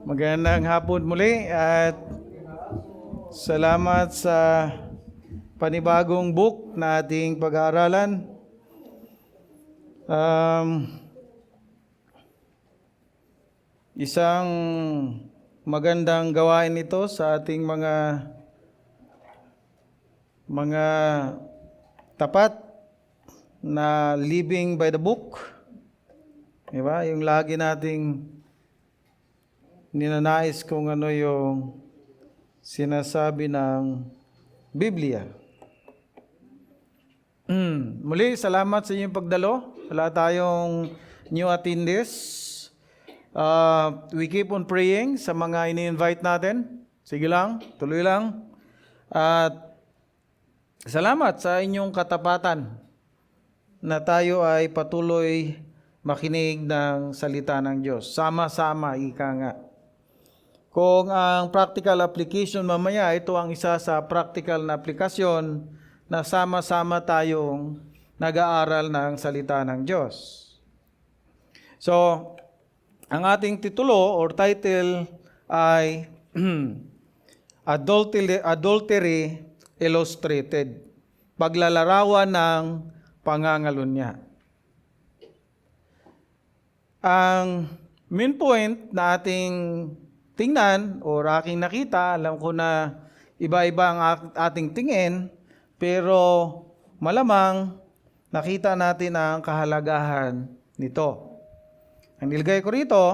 Magandang hapon muli at salamat sa panibagong book na ating pag-aaralan. Isang magandang gawain ito sa ating mga tapat na living by the book. Diba? Yung lagi nating ninanais kung ano yung sinasabi ng Biblia. Muli, salamat sa inyong pagdalo. Wala tayong new attendees. We keep on praying sa mga ini-invite natin. Sige lang, tuloy lang. At salamat sa inyong katapatan na tayo ay patuloy makinig ng salita ng Diyos. Sama-sama, ika nga. Kung ang practical application mamaya, ito ang isa sa practical na aplikasyon na sama-sama tayong nag-aaral ng salita ng Diyos. So, ang ating titulo or title ay Adultery Illustrated. Paglalarawan ng pangangalunya. Ang main point na ating tingnan o aking nakita, alam ko na iba-iba ang ating tingin, pero malamang nakita natin ang kahalagahan nito. Ang nilagay ko rito,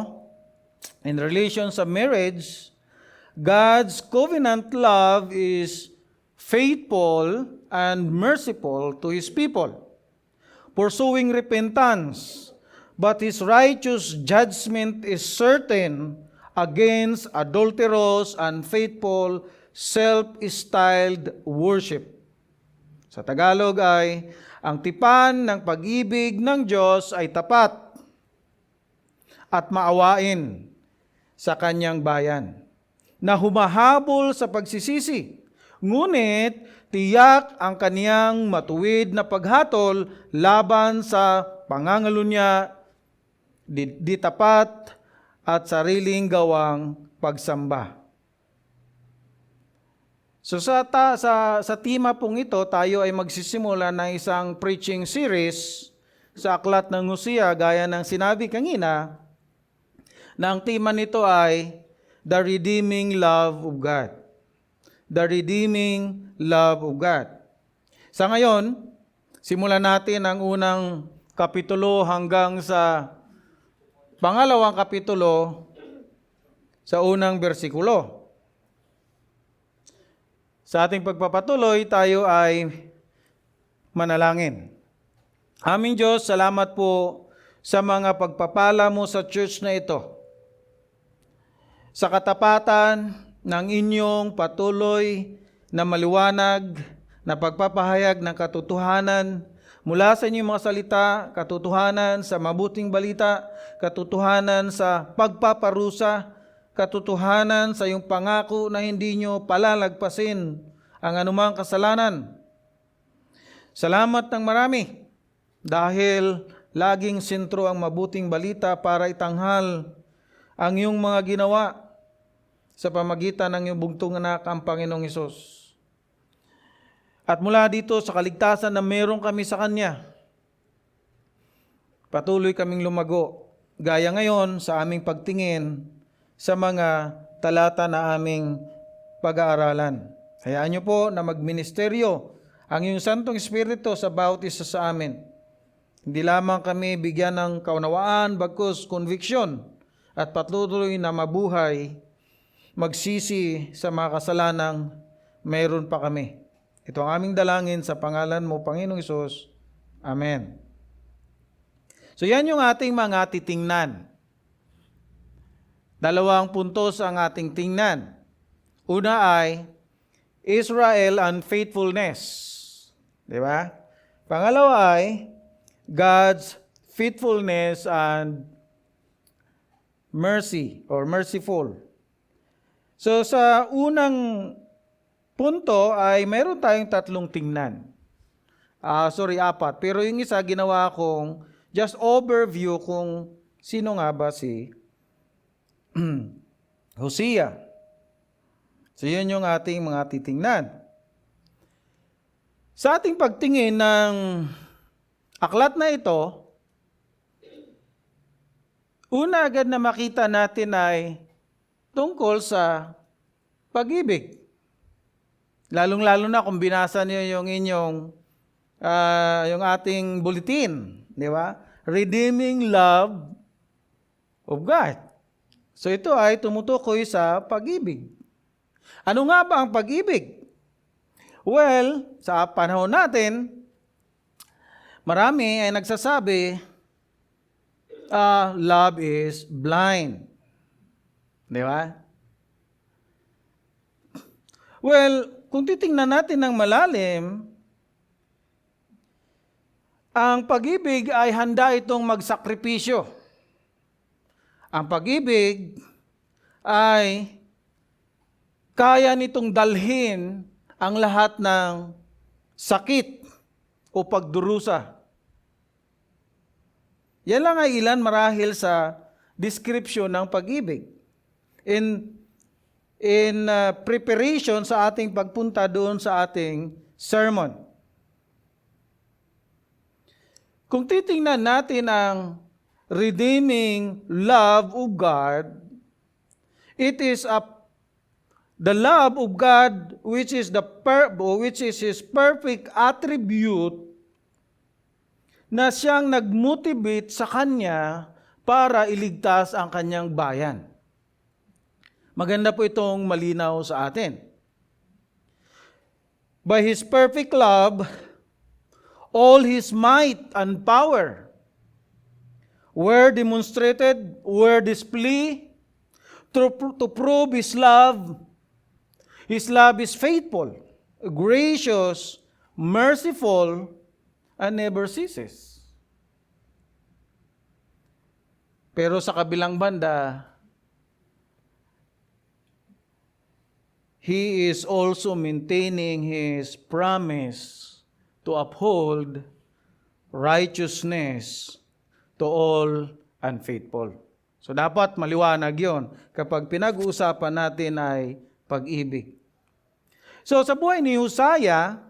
in relation sa marriage, God's covenant love is faithful and merciful to His people, pursuing repentance, but His righteous judgment is certain against adulterous, unfaithful, self-styled worship. Sa Tagalog ay, ang tipan ng pag-ibig ng Diyos ay tapat at maawain sa kanyang bayan, na humahabol sa pagsisisi, ngunit tiyak ang kaniyang matuwid na paghatol laban sa pangangalunya, di tapat at sariling gawang pagsamba. So sa tema pong ito, tayo ay magsisimula ng isang preaching series sa aklat ng Hosea, gaya ng sinabi kanina, na ang tema nito ay The Redeeming Love of God. The Redeeming Love of God. Sa ngayon, simulan natin ang unang kapitulo hanggang sa pangalawang kapitulo sa unang bersikulo. Sa ating pagpapatuloy, tayo ay manalangin. Aming Diyos, salamat po sa mga pagpapala mo sa church na ito. Sa katapatan ng inyong patuloy na maliwanag na pagpapahayag ng katotohanan mula sa inyong mga salita, katotohanan sa mabuting balita, katotohanan sa pagpaparusa, katotohanan sa iyong pangako na hindi nyo palalagpasin ang anumang kasalanan. Salamat ng marami dahil laging sentro ang mabuting balita para itanghal ang iyong mga ginawa sa pamagitan ng iyong bugtong anak ang Panginoong Hesus. At mula dito sa kaligtasan na meron kami sa Kanya, patuloy kaming lumago, gaya ngayon sa aming pagtingin sa mga talata na aming pag-aaralan. Hayaan niyo po na magministeryo ang iyong Santong Espiritu sa bawat isa sa amin. Hindi lamang kami bigyan ng kaunawaan, bagkus conviction, at patuloy na mabuhay, magsisi sa mga kasalanang mayroon pa kami. Ito ang aming dalangin sa pangalan mo, Panginoong Hesus. Amen. So yan yung ating mga titingnan. Dalawang puntos ang ating tingnan. Una ay Israel unfaithfulness. Di ba? Pangalawa ay God's faithfulness and mercy or merciful. So sa unang punto ay mayroon tayong tatlong tingnan. Apat. Pero yung isa ginawa kong just overview kung sino nga ba si Hosea. So yun yung ating mga titingnan. Sa ating pagtingin ng aklat na ito, una agad na makita natin ay tungkol sa pag-ibig. Lalong-lalo na kung binasa niyo yung inyong, yung ating bulletin, di ba? Redeeming love of God. So ito ay tumutukoy sa pag-ibig. Ano nga ba ang pag-ibig? Well, sa panahon natin, marami ay nagsasabi, love is blind. Di ba? Well, kung titingnan natin ng malalim, ang pag-ibig ay handa itong magsakripisyo. Ang pag-ibig ay kaya nitong dalhin ang lahat ng sakit o pagdurusa. Yan lang ay ilan marahil sa description ng pag-ibig. In preparation sa ating pagpunta doon sa ating sermon. Kung titingnan natin ang redeeming love of God, it is the love of God which is His perfect attribute na siyang nag-motivate sa Kanya para iligtas ang Kanyang bayan. Maganda po itong malinaw sa atin. By His perfect love, all His might and power were demonstrated, were displayed to prove His love. His love is faithful, gracious, merciful, and never ceases. Pero sa kabilang banda, He is also maintaining His promise to uphold righteousness to all unfaithful. So dapat maliwanag yon kapag pinag-uusapan natin ay pag-ibig. So sa buhay ni Hosea,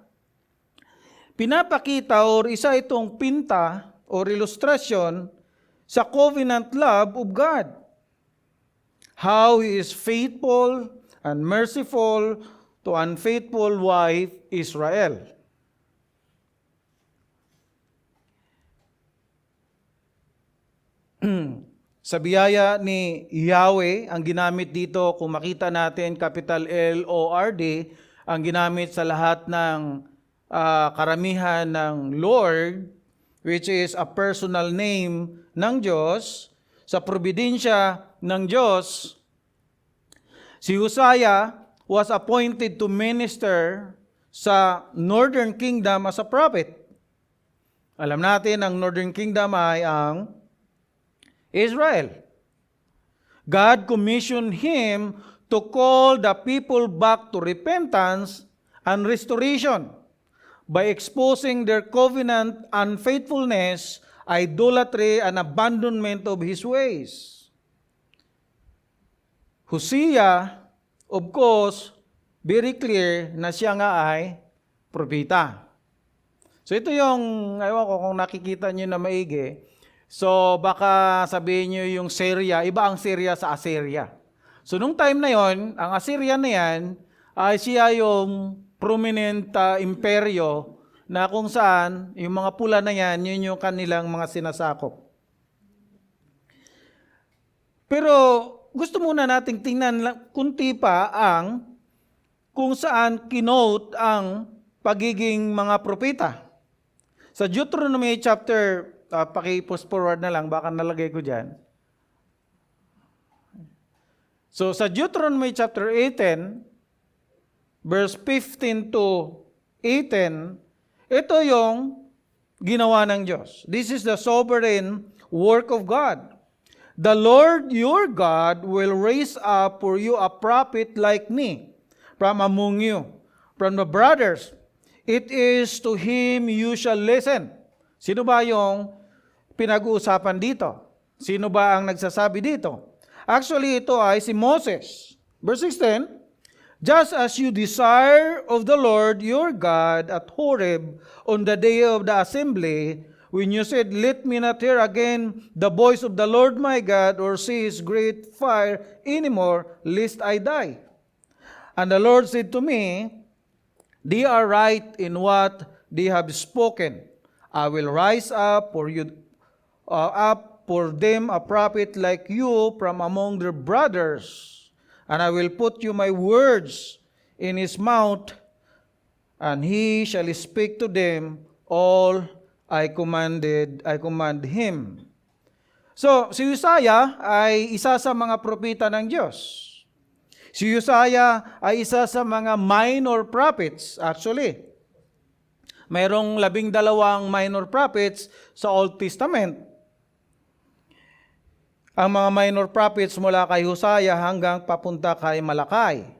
pinapakita or isa itong pinta or ilustrasyon sa covenant love of God. How He is faithful and merciful to unfaithful wife Israel. Sa biyaya ni Yahweh, ang ginamit dito, kung makita natin, capital L-O-R-D, ang ginamit sa lahat ng karamihan ng Lord, which is a personal name ng Diyos, sa probidensya ng Diyos, si Hosea was appointed to minister sa Northern Kingdom as a prophet. Alam natin, ang Northern Kingdom ay ang Israel. God commissioned him to call the people back to repentance and restoration by exposing their covenant unfaithfulness, idolatry, and abandonment of His ways. Hosea, of course, very clear na siya nga ay propeta. So ito yung, ewan ko kung nakikita nyo na maigi. So baka sabihin nyo yung Syria, iba ang Syria sa Assyria. So nung time na yon, ang Assyria na yan, ay siya yung prominent imperyo na kung saan yung mga pula na yan, yun yung kanilang mga sinasakop. Pero gusto muna nating tingnan kunti pa ang kung saan kinote ang pagiging mga propeta. Sa Deuteronomy chapter, paki-post forward na lang, baka nalagay ko dyan. So sa Deuteronomy chapter 18, verse 15 to 18, ito yung ginawa ng Diyos. This is the sovereign work of God. The Lord your God will raise up for you a prophet like me from among you, from the brothers. It is to him you shall listen. Sino ba yung pinag-uusapan dito? Sino ba ang nagsasabi dito? Actually, ito ay si Moses. Verse 16, just as you desire of the Lord your God at Horeb on the day of the assembly, when you said, let me not hear again the voice of the Lord my God, or see his great fire anymore, lest I die. And the Lord said to me, they are right in what they have spoken. I will rise up for them a prophet like you from among their brothers, and I will put you my words in his mouth, and he shall speak to them all I command him. So, si Uzziah ay isa sa mga propeta ng Diyos. Si Uzziah ay isa sa mga minor prophets. Actually, mayroong 12 minor prophets sa Old Testament. Ang mga minor prophets mula kay Uzziah hanggang papunta kay Malakay.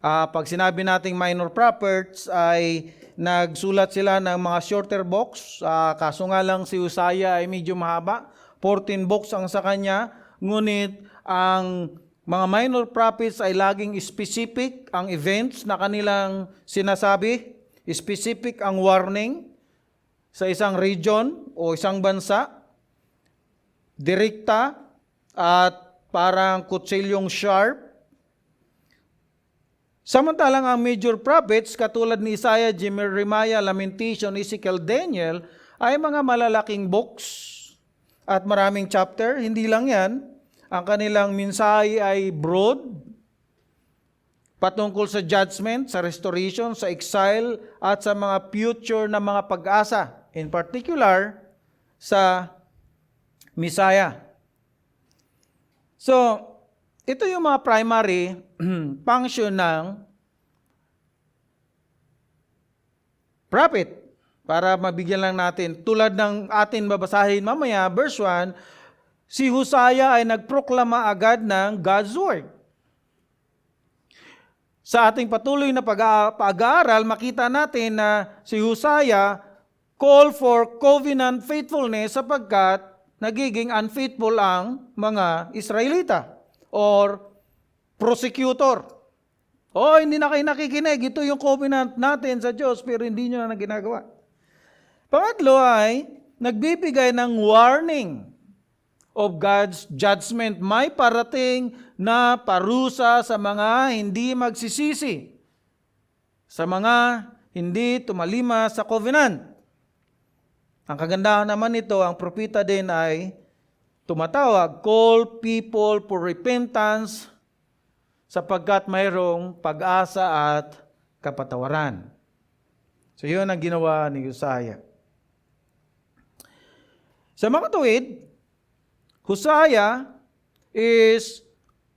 Pag sinabi nating minor prophets ay nagsulat sila ng mga shorter books. Kaso nga lang si Uzziah ay medyo mahaba. 14 books ang sa kanya. Ngunit ang mga minor prophets ay laging specific ang events na kanilang sinasabi. Specific ang warning sa isang region o isang bansa. Direkta at parang kutsilyong sharp. Samantalang ang major prophets katulad ni Isaiah, Jeremiah, Lamentation, Ezekiel, Daniel ay mga malalaking books at maraming chapter. Hindi lang yan. Ang kanilang mensahe ay broad, patungkol sa judgment, sa restoration, sa exile, at sa mga future na mga pag-asa. In particular, sa Messiah. So, ito yung mga primary function ng prophet. Para mabigyan lang natin, tulad ng atin babasahin mamaya, verse 1, si Uzziah ay nagproklama agad ng God's Word. Sa ating patuloy na pag-aaral, makita natin na si Uzziah call for covenant faithfulness sapagkat nagiging unfaithful ang mga Israelita or prosecutor. Hindi na kayo nakikinig. Ito yung covenant natin sa Diyos pero hindi nyo na ginagawa. Pangatlo ay nagbibigay ng warning of God's judgment. May parating na parusa sa mga hindi magsisisi, sa mga hindi tumalima sa covenant. Ang kagandahan naman nito, ang propeta din ay tumatawag, call people for repentance sapagkat mayroong pag-asa at kapatawaran. So yun ang ginawa ni Uzziah. Sa mga tuwid, Uzziah is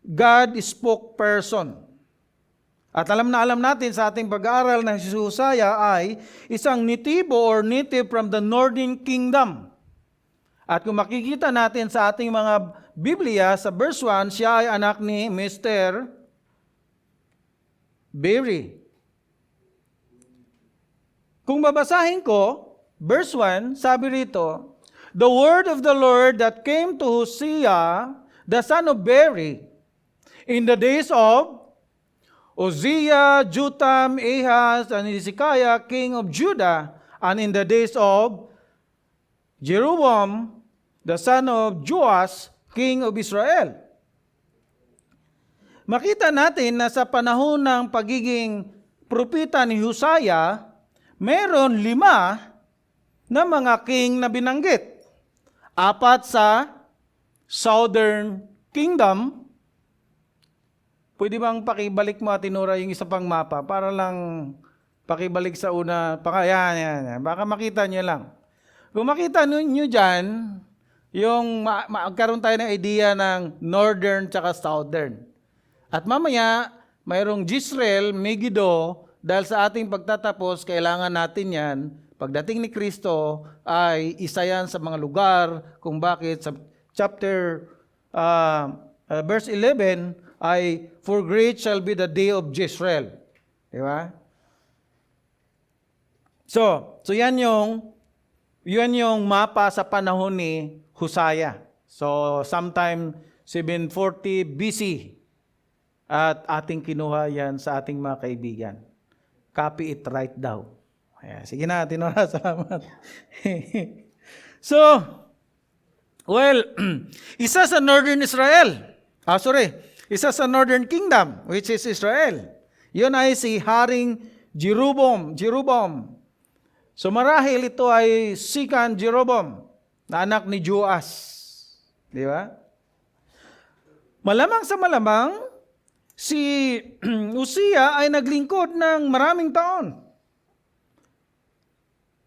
God spokesperson. At alam natin sa ating pag-aaral na si Uzziah ay isang nitibo or native from the northern kingdom. At kung makikita natin sa ating mga Biblia, sa verse 1, siya ay anak ni Mr. Berry. Kung babasahin ko, verse 1, sabi rito, the word of the Lord that came to Uzziah, the son of Berry, in the days of Uzziah, Jotham, Ahaz, and Hezekiah, king of Judah, and in the days of Jeroboam, the son of Joash, king of Israel. Makita natin na sa panahon ng pagiging propeta ni Uzziah, meron 5 na mga king na binanggit. 4 sa Southern Kingdom. Pwede bang pakibalik mo, Atinora, yung isa pang mapa para lang pakibalik sa una. Yan. Baka makita nyo lang. Kung makita nyo dyan, yung magkaroon tayo ng idea ng Northern tsaka Southern. At mamaya, mayroong Jezreel, Megiddo, dahil sa ating pagtatapos, kailangan natin yan. Pagdating ni Kristo ay isa yan sa mga lugar kung bakit sa chapter verse 11 ay for great shall be the day of Jezreel. Di ba? So yan yung mapa sa panahon ni Uzziah. So, sometime 740 BC. At ating kinuha yan sa ating mga kaibigan. Copy it right daw. Ayan, sige na, Tinora, salamat. So, well, isa sa Northern Israel. Isa sa Northern Kingdom, which is Israel. Yun ay si Haring Jeroboam. So marahil ito ay Second Jeroboam, na anak ni Joas. Di ba? Malamang sa malamang, si Uzziah ay naglingkod ng maraming taon.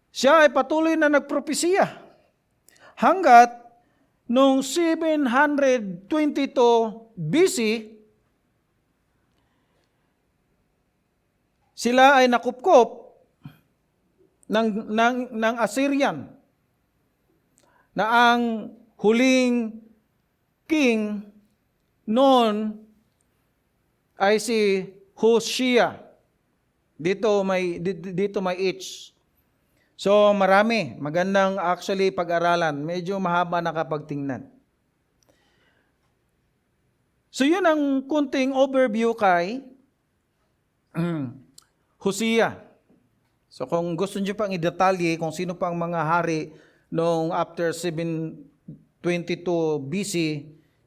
Siya ay patuloy na nagpropesiya. Hanggat noong 722 BC, sila ay nakupkop ng Assyrian na ang huling king noon ay si Hoshea. Dito may H. So marami, magandang actually pag-aralan. Medyo mahaba na kapag tingnan. So yun ang kunting overview kay Hosea. So kung gusto niyo pang i-detalye kung sino pang mga hari noong after 722 BC,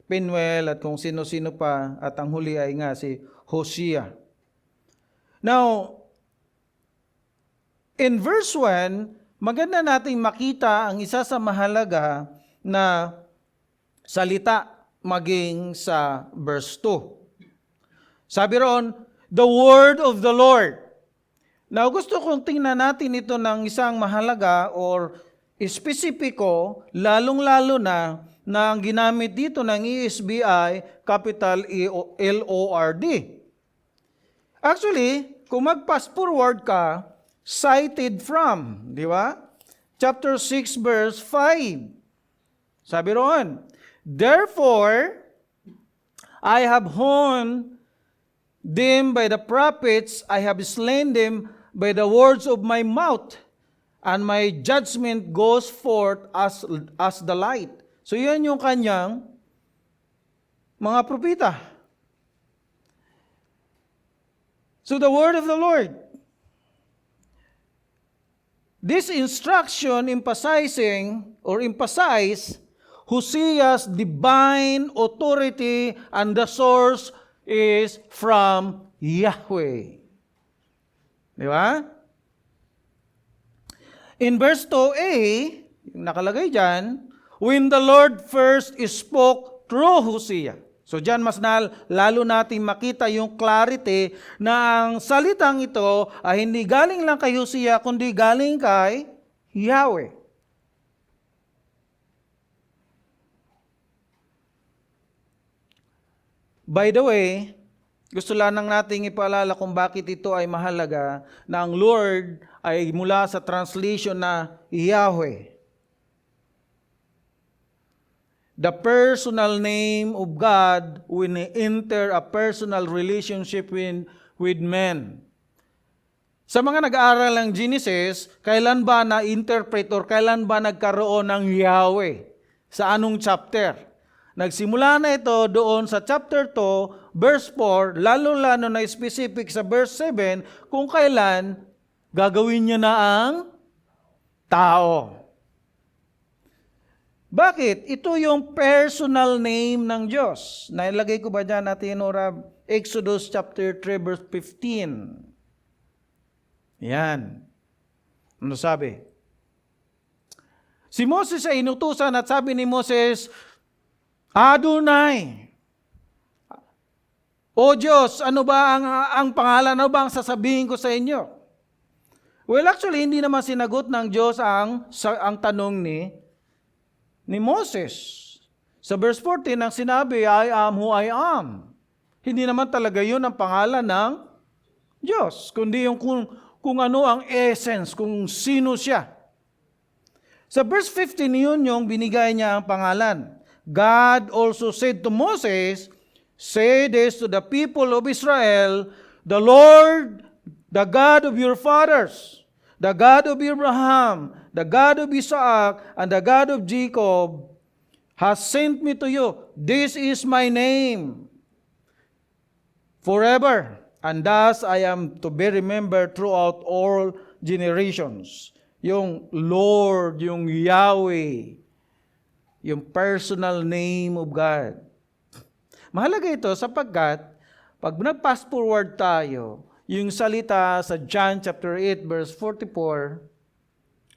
Penuel at kung sino-sino pa, at ang huli ay nga si Hosea. Now, in verse 1, maganda nating makita ang isa sa mahalaga na salita maging sa verse 2. Sabi roon, the word of the Lord. Now, gusto kong tingnan natin ito ng isang mahalaga or espesipiko, lalong-lalo na ang ginamit dito ng ESV ay capital LORD. Actually, kung mag-fast forward ka, cited from, di ba? Chapter 6 verse 5. Sabi roon, therefore, I have honed them by the prophets, I have slain them by the words of my mouth, and my judgment goes forth as the light. So yan yung kanyang mga propeta. So the word of the Lord. This instruction emphasize Hosea's divine authority, and the source is from Yahweh. Di ba? In verse 2a, nakalagay dyan, when the Lord first spoke through Hosea. So dyan mas lalo natin makita yung clarity na ang salitang ito ay hindi galing lang kay Hosea, kundi galing kay Yahweh. By the way, gusto lang nating ipaalala kung bakit ito ay mahalaga na ang Lord ay mula sa translation na Yahweh. The personal name of God when He enter a personal relationship with men. Sa mga nag-aaral ng Genesis, kailan ba na-interpret or kailan ba nagkaroon ng Yahweh? Sa anong chapter? Nagsimula na ito doon sa chapter 2, verse 4, lalo-lalo na specific sa verse 7, kung kailan gagawin niya na ang tao. Bakit? Ito yung personal name ng Diyos. Nailagay ko ba dyan natin, Exodus chapter 3, verse 15. Yan. Ano sabi? Si Moses ay inutusan at sabi ni Moses, Adonai, O Diyos, ano ba ang pangalan? Ano ba ang sasabihin ko sa inyo? Well, actually, hindi naman sinagot ng Diyos ang tanong ni Moses. Sa verse 14, ang sinabi, I am who I am. Hindi naman talaga yun ang pangalan ng Diyos, kundi yung kung ano ang essence, kung sino siya. Sa verse 15, yun yung binigay niya ang pangalan. God also said to Moses, say this to the people of Israel, the Lord, the God of your fathers, the God of Abraham, the God of Isaac, and the God of Jacob, has sent me to you. This is my name forever, and thus I am to be remembered throughout all generations. Yung Lord, yung Yahweh, yung personal name of God. Mahalaga ito sapagkat pag nag-fast forward tayo, yung salita sa John chapter 8 verse 44,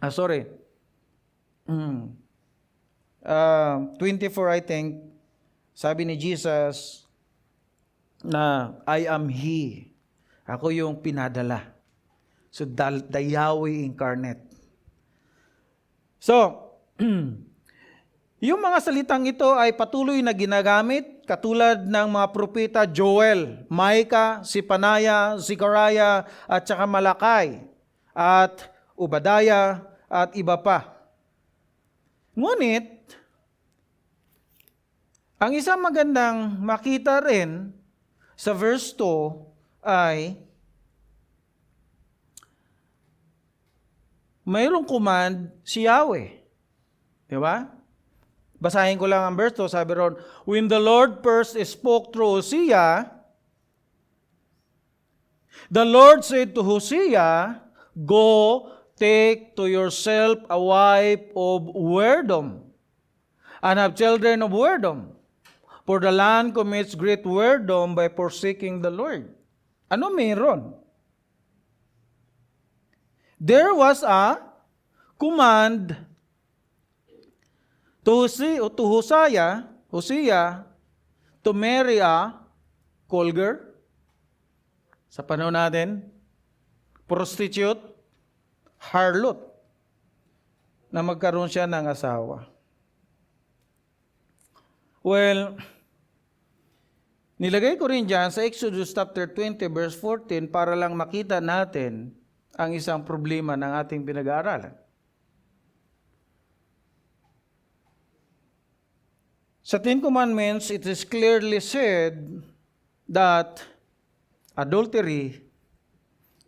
24 I think, sabi ni Jesus na I am He. Ako yung pinadala. So, the Yahweh incarnate. So, yung mga salitang ito ay patuloy na ginagamit katulad ng mga propeta Joel, Micah, Zephaniah, Zechariah, at saka Malakay, at Obadiah, at iba pa. Ngunit, ang isang magandang makita rin sa verse 2 ay mayroong command si Yahweh. Di ba? Basahin ko lang ang verse 2, sabi ron, when the Lord first spoke through Hosea, the Lord said to Hosea, go, take to yourself a wife of whoredom, and have children of whoredom, for the land commits great whoredom by forsaking the Lord. Ano meron? There was a command to Hosea to marry a call girl. Sa panahon natin, prostitute, harlot, na magkaroon siya ng asawa. Well, nilagay ko rin dyan sa Exodus chapter 20 verse 14 para lang makita natin ang isang problema ng ating pinag-aaralan. Sa Ten Commandments, it is clearly said that adultery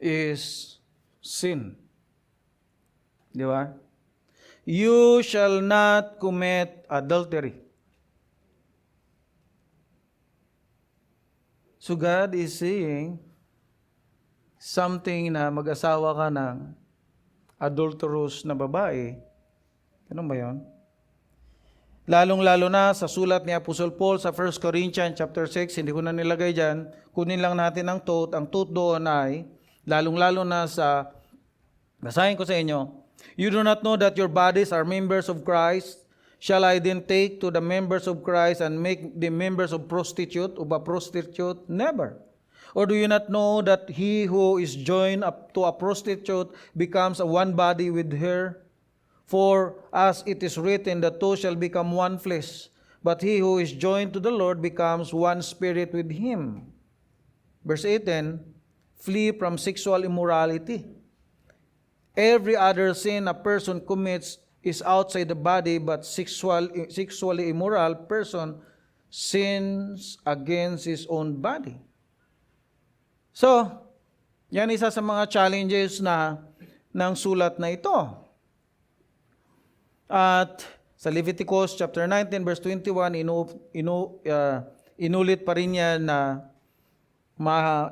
is sin. Di ba? You shall not commit adultery. So God is saying something na mag-asawa ka ng adulterous na babae. Ganun ba yun? Lalong-lalo na sa sulat ni Apostle Paul sa 1 Corinthians chapter 6, hindi ko na nilagay dyan, kunin lang natin ang thought. Ang thought doon ay, lalong-lalo na sa, basahin ko sa inyo, you do not know that your bodies are members of Christ. Shall I then take to the members of Christ and make the members of a prostitute? Never. Or do you not know that he who is joined up to a prostitute becomes a one body with her? For as it is written, the two shall become one flesh. But he who is joined to the Lord becomes one spirit with him. Verse 18, flee from sexual immorality. Every other sin a person commits is outside the body, but sexually immoral person sins against his own body. So, yan isa sa mga challenges ng sulat na ito. At sa Leviticus chapter 19 verse 21, inulit pa rin yan na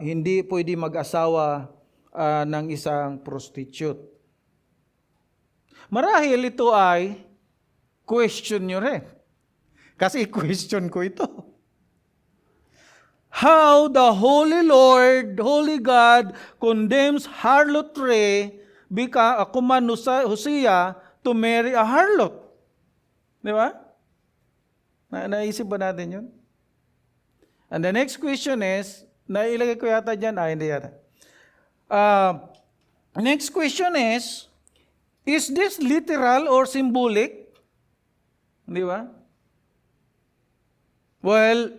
hindi pwede mag-asawa ng isang prostitute. Marahil ito ay question nyo rin. Kasi question ko ito. How the Holy Lord, Holy God, condemns harlotry, command Hosea to marry a harlot. Di ba? Naisip ba natin yun? And the next question is, nailagay ko yata dyan, hindi yata. Next question is this literal or symbolic? Di ba? Well,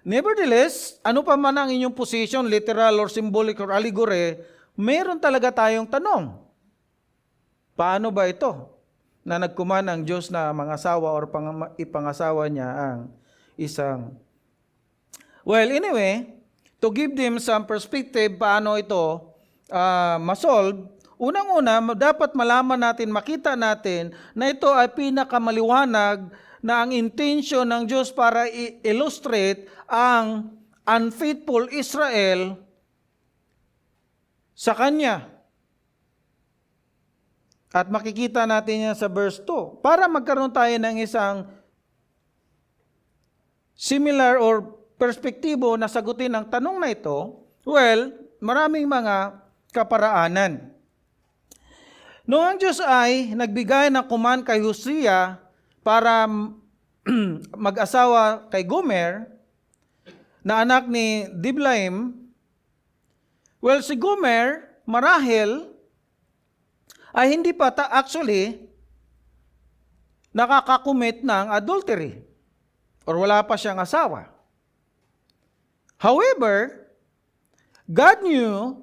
nevertheless, ano pa man ang inyong position, literal or symbolic or allegory, meron talaga tayong tanong. Paano ba ito na nagkuman ang Diyos na mangasawa or ipangasawa niya ang isang... Well, anyway, to give them some perspective paano ito masolve, unang-una, dapat malaman natin, makita natin na ito ay pinakamaliwanag na ang intention ng Diyos para i-illustrate ang unfaithful Israel sa Kanya. At makikita natin yan sa verse 2. Para magkaroon tayo ng isang similar or perspektibo na sagutin ang tanong na ito, well, maraming mga kaparaanan. Noong ang Diyos ay nagbigay ng command kay Hosea para mag-asawa kay Gomer, na anak ni Diblaim, well, si Gomer, marahil, ay hindi pa actually nakakakumit ng adultery or wala pa siyang asawa. However, God knew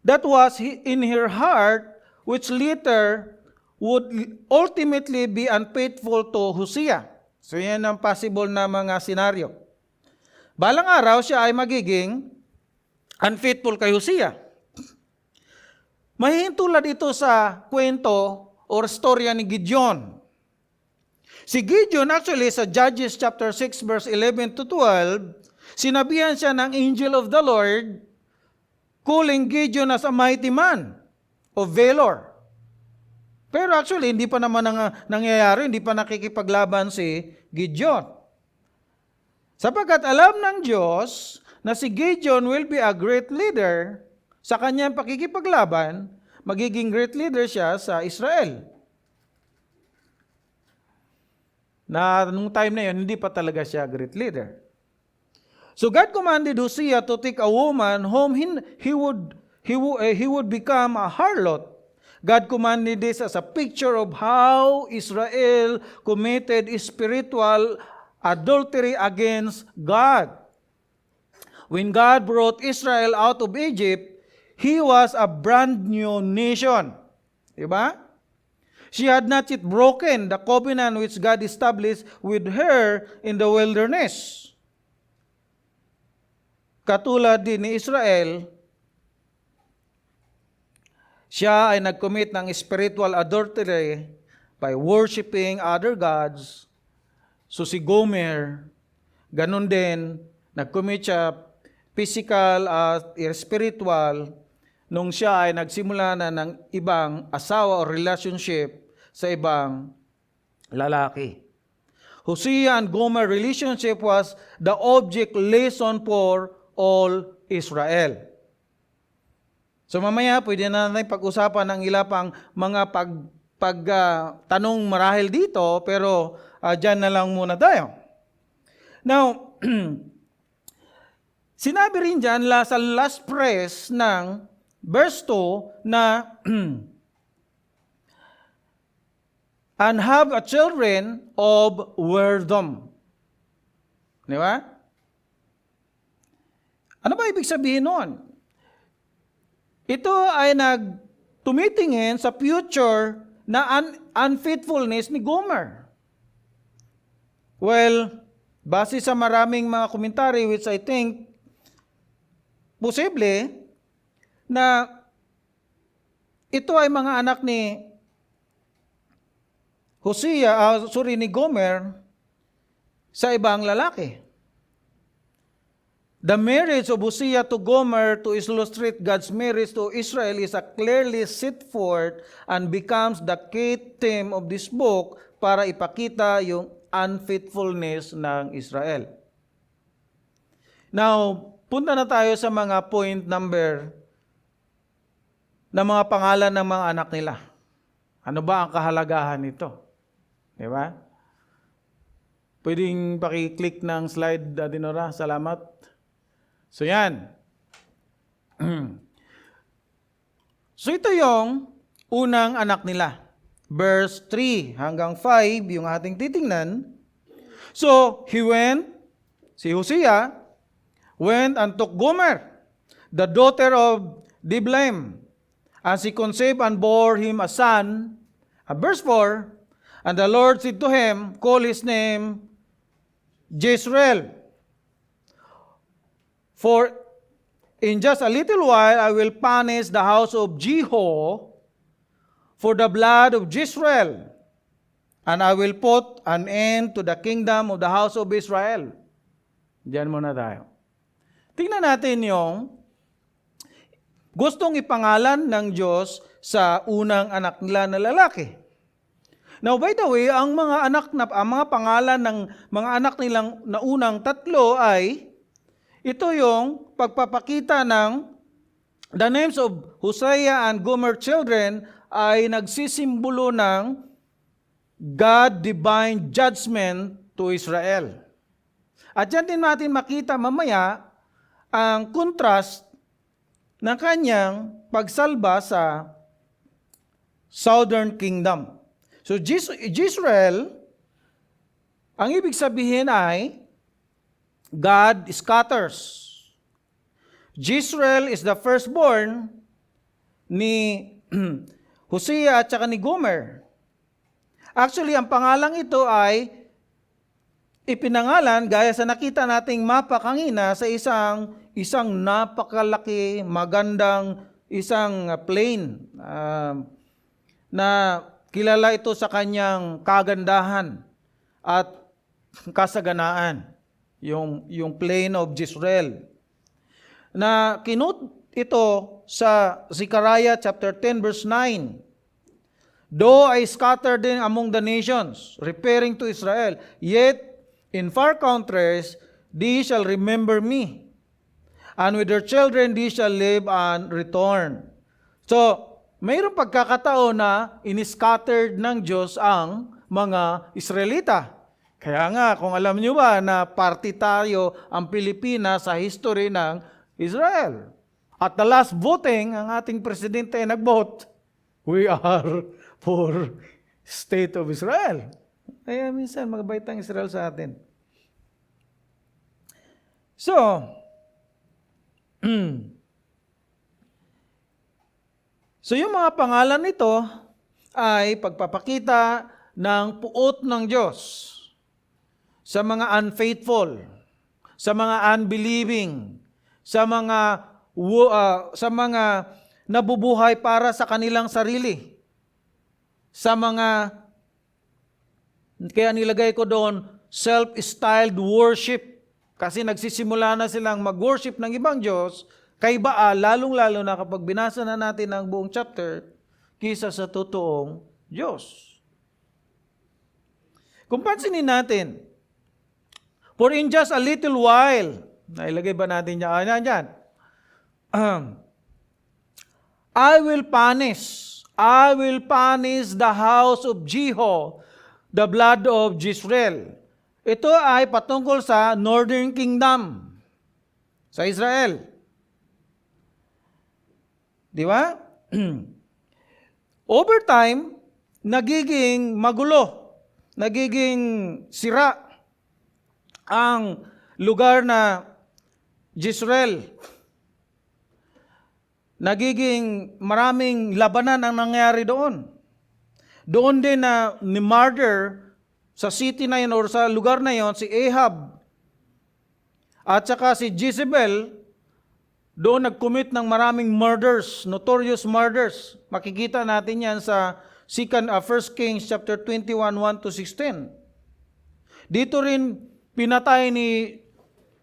that was in her heart which later would ultimately be unfaithful to Hosea. So yan ang possible na mga senaryo. Balang araw siya ay magiging unfaithful kay Hosea. Mahihintulad ito sa kwento or storya ni Gideon. Si Gideon actually sa Judges chapter 6 verse 11 to 12, sinabihan siya ng angel of the Lord, calling Gideon as a mighty man of valor. Pero actually, hindi pa naman nangyayari, hindi pa nakikipaglaban si Gideon. Sapagkat alam ng Diyos na si Gideon will be a great leader, sa kanyang pakikipaglaban, magiging great leader siya sa Israel. Na nung time na yun, hindi pa talaga siya great leader. So God commanded Hosea to take a woman whom he would become a harlot. God commanded this as a picture of how Israel committed spiritual adultery against God. When God brought Israel out of Egypt, He was a brand new nation. Diba? She had not yet broken the covenant which God established with her in the wilderness. Katulad din ni Israel, siya ay nag-commit ng spiritual adultery by worshiping other gods. So si Gomer, ganun din, nag-commit siya physical at spiritual nung siya ay nagsimula na ng ibang asawa o relationship sa ibang lalaki. Hosea and Gomer relationship was the object lesson for all Israel. So mamaya pwede na natin pag-usapan ng ilang pang mga tanong marahil dito, pero dyan na lang muna tayo. Now, sinabi rin dyan sa last phrase ng verse 2 na and have a children of wisdom. Di ba? Ano ba ibig sabihin nun? Ito ay tumitingin sa future na unfaithfulness ni Gomer. Well, base sa maraming mga komentary which I think posible na ito ay mga anak ni ni Gomer sa ibang lalaki. The marriage of Hosea to Gomer to illustrate God's marriage to Israel is a clearly set forth and becomes the key theme of this book para ipakita yung unfaithfulness ng Israel. Now, punta na tayo sa mga point number na mga pangalan ng mga anak nila. Ano ba ang kahalagahan nito? Di ba? Pwedeng paki-click ng slide, Dinora. Salamat. So yan. So ito yung unang anak nila. Verse 3 hanggang 5, yung ating titingnan. So, si Hosea, went and took Gomer, the daughter of Diblaim, and she conceived and bore him a son. Verse 4, and the Lord said to him, call his name Jezreel. For in just a little while I will punish the house of Jeho for the blood of Jezreel, and I will put an end to the kingdom of the house of Israel. Diyan muna tayo. Tingnan natin yung gustong ipangalan ng Diyos sa unang anak nila na lalaki. Now, by the way, ang mga pangalan ng mga anak nilang na unang tatlo ay ito yung pagpapakita ng the names of Hosea and Gomer children ay nagsisimbolo ng God divine judgment to Israel. At yan din natin makita mamaya ang contrast ng kanyang pagsalba sa Southern Kingdom. So Jezreel, ang ibig sabihin ay God scatters. Jezreel is the firstborn ni Hosea at saka ni Gomer. Actually, ang pangalang ito ay ipinangalan gaya sa nakita nating mapa kanina sa isang napakalaki, magandang isang plain na kilala ito sa kanyang kagandahan at kasaganaan, yung plain of Jezreel. Na kinut ito sa Zechariah chapter 10 verse 9. Though I scattered them among the nations, referring to Israel, yet in far countries they shall remember me, and with their children they shall live and return. So, mayroong pagkakataon na iniscattered ng Diyos ang mga Israelita. Kaya nga, kung alam nyo ba na partitaryo ang Pilipinas sa history ng Israel. At the last voting, ang ating presidente ay nag-vote, we are for State of Israel. Kaya minsan, magabait ang Israel sa atin. So, yung mga pangalan nito ay pagpapakita ng puot ng Diyos sa mga unfaithful, sa mga unbelieving, sa mga nabubuhay para sa kanilang sarili, sa mga, kaya nilagay ko doon, self-styled worship, kasi nagsisimula na silang mag-worship ng ibang Diyos, kay Baal, lalong-lalo na kapag binasa na natin ang buong chapter, kisa sa totoong Diyos. Kung pansinin natin, for in just a little while, nailagay ba natin yan? I will punish the house of Jeho, the blood of Jezreel. Ito ay patungkol sa Northern Kingdom, sa Israel. Di ba? Over time, nagiging magulo, nagiging sira ang lugar na Jezreel. Nagiging maraming labanan ang nangyari doon. Doon din na ni-murder sa city na yun or sa lugar na yun si Ahab at saka si Jezebel. Doon nag-commit ng maraming murders, notorious murders. Makikita natin yan sa 1 Kings chapter 21, 1-16. Dito rin pinatay ni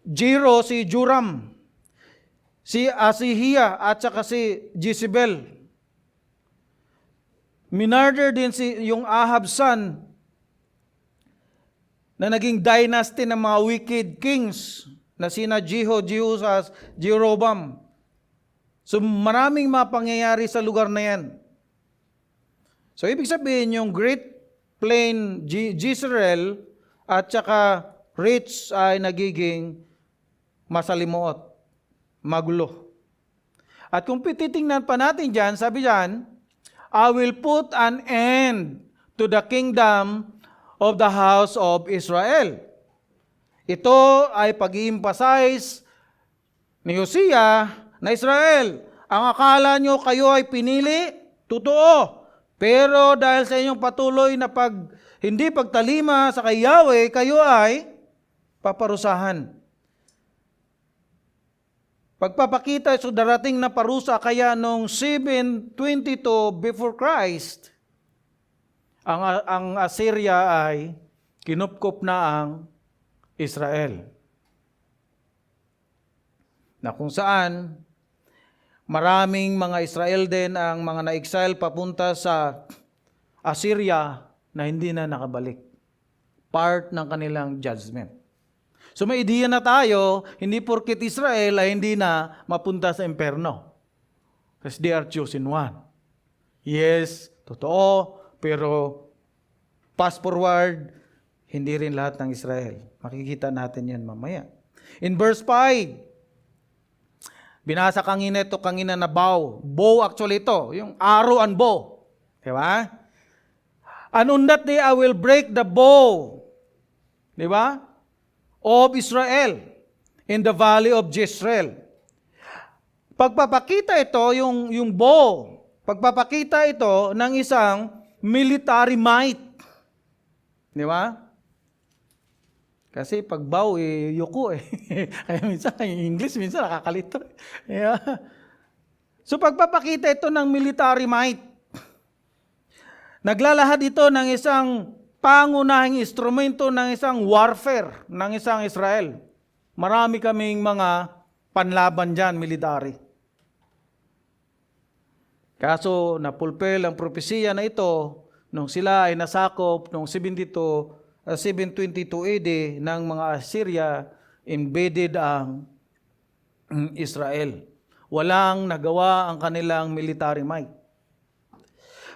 Jiro si Joram, si Asihia at saka si Jezebel. Minarder din yung Ahab's son na naging dynasty ng mga wicked kings na sina Jehoshaphat, Jeroboam. So maraming mga pangyayari sa lugar na yan. So ibig sabihin yung Great Plain Jezreel at saka rich ay nagiging masalimuot, magulo. At kung titingnan pa natin dyan, sabi dyan, I will put an end to the kingdom of the house of Israel. Ito ay pag-i-emphasize ni Hosea na Israel. Ang akala nyo kayo ay pinili, totoo. Pero dahil sa inyong patuloy na hindi pagtalima sa kay Yahweh, kayo ay paparusahan. Pagpapakita sa darating na parusa kaya noong 722 before Christ, ang Assyria ay kinupkop na ang Israel. Na kung saan maraming mga Israel din ang mga na-exile papunta sa Assyria na hindi na nakabalik. Part ng kanilang judgment. So may ideya na tayo, hindi porket Israel ay hindi na mapunta sa imperno. Because they are chosen one. Yes, totoo, pero fast forward, hindi rin lahat ng Israel. Makikita natin yan mamaya. In verse 5, binasa kanina na bow. Bow actually ito, yung arrow and bow. Diba? And on that day, I will break the bow. Diba? Of Israel in the valley of Jezreel. Pagpapakita ito, yung bow, pagpapakita ito ng isang military might. Di ba? Kasi pag bow, yuko eh. Kaya minsan, yung English, minsan nakakalito. Yeah. So pagpapakita ito ng military might. Naglalahad ito ng isang pangunahing instrumento ng isang warfare ng isang Israel. Marami kaming mga panlaban dyan, military. Kaso napulpil ang propesiya na ito nung sila ay nasakop noong 722 AD ng mga Assyria, invaded ang Israel. Walang nagawa ang kanilang military might.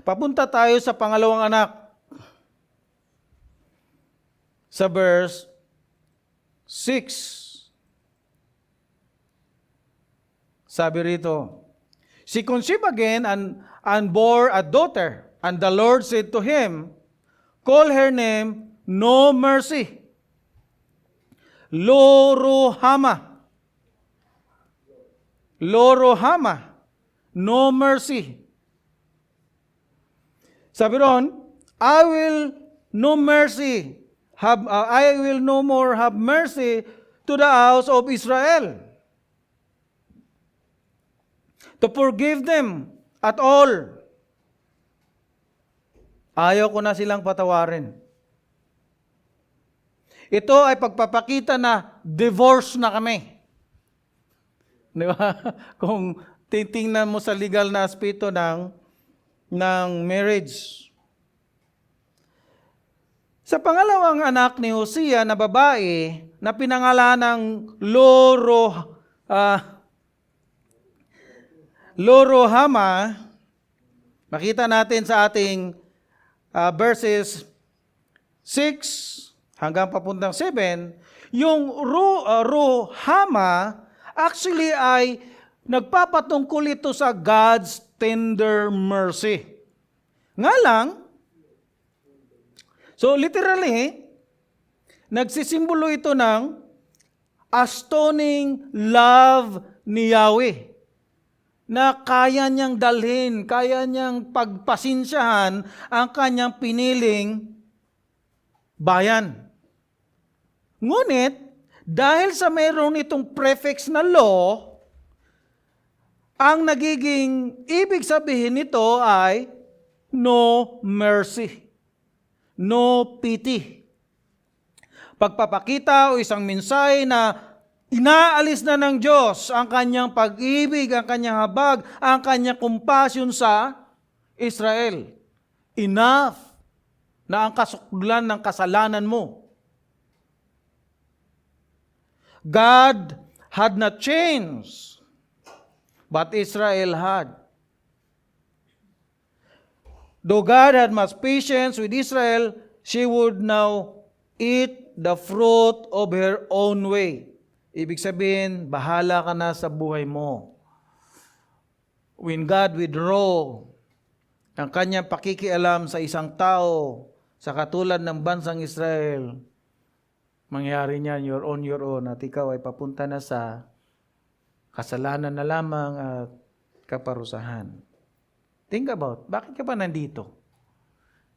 Papunta tayo sa pangalawang anak. Sa verse 6. Sabi rito, she conceived again and bore a daughter. And the Lord said to him, call her name No Mercy, Lo-ruhamah. Lo-ruhamah, no mercy. Sabi ron, I will no more have mercy to the house of Israel, to forgive them at all. Ayaw ko na silang patawarin. Ito ay pagpapakita na divorce na kami. Di ba? Kung titingnan mo sa legal na aspeto ng marriage. Sa pangalawang anak ni Hosea na babae na pinangalan ng Lo-ruhamah, makita natin sa ating verses 6 hanggang papuntang 7, yung ruhamah actually ay nagpapatungkol ito sa God's tender mercy. Nga lang, so literally, nagsisimbolo ito ng astounding love ni Yahweh na kaya niyang dalhin, kaya niyang pagpasensyahan ang kanyang piniling bayan. Ngunit, dahil sa mayroon itong prefix na law, ang nagiging ibig sabihin nito ay no mercy, no pity. Pagpapakita o isang mensahe na inaalis na ng Diyos ang kanyang pag-ibig, ang kanyang habag, ang kanyang compassion sa Israel. Enough na ang kasukdulan ng kasalanan mo. God had not changed, but Israel had. Though God had much patience with Israel, she would now eat the fruit of her own way. Ibig sabihin, bahala ka na sa buhay mo. When God withdraw ang kanyang pakikialam sa isang tao, sa katulad ng bansang Israel, mangyari niyan, you're on your own, at ikaw ay papunta na sa kasalanan na lamang at kaparusahan. Think about, bakit ka pa nandito?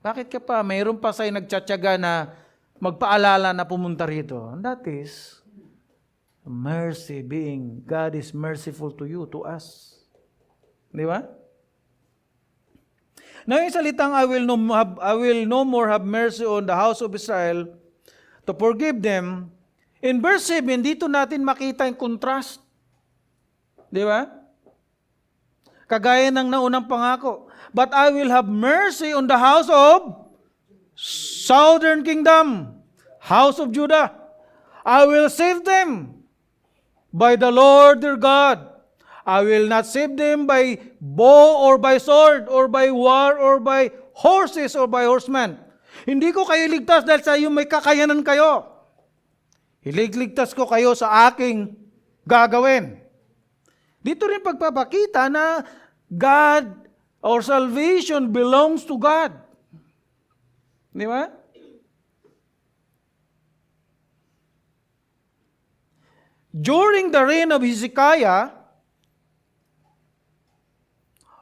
Bakit ka pa, mayroon pa sa'yo nagtsatsaga na magpaalala na pumunta rito? And that is, mercy being, God is merciful to you, to us. Di ba? Na yung salitang I will no more have mercy on the house of Israel to forgive them. In verse 7, dito natin makita yung contrast. Di ba? Kagaya ng naunang pangako. But I will have mercy on the house of Southern Kingdom, house of Judah. I will save them by the Lord their God. I will not save them by bow or by sword or by war or by horses or by horsemen. Hindi ko kayo ligtas dahil sa iyo may kakayanan kayo. Iligligtas ko kayo sa aking gagawin. Dito rin pagpapakita na God or salvation belongs to God. Di ba? During the reign of Hezekiah,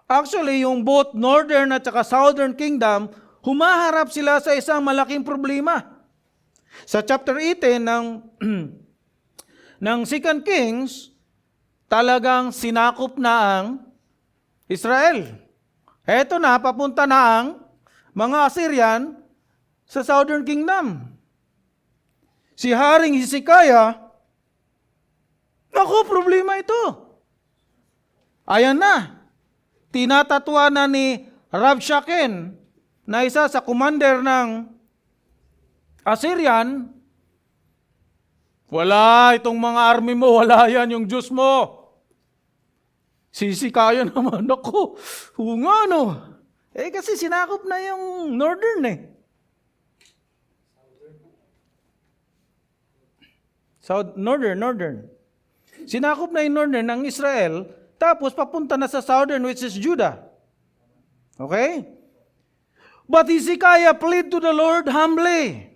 actually, yung both Northern at saka Southern Kingdom, humaharap sila sa isang malaking problema. Sa chapter 18 ng 2 Kings, talagang sinakop na ang Israel. Eto na, papunta na ang mga Assyrian sa Southern Kingdom. Si Haring Hezekiah, naku, problema ito. Ayan na. Tinatatwa na ni Rabshakeh na isa sa commander ng Assyrian, wala itong mga army mo, wala yan yung Diyos mo. Hezekiah naman, naku, nga no. Kasi sinakop na yung Northern Northern. Sinakop na yung Northern ng Israel, tapos papunta na sa Southern which is Judah. Okay? But Hezekiah plead to the Lord humbly.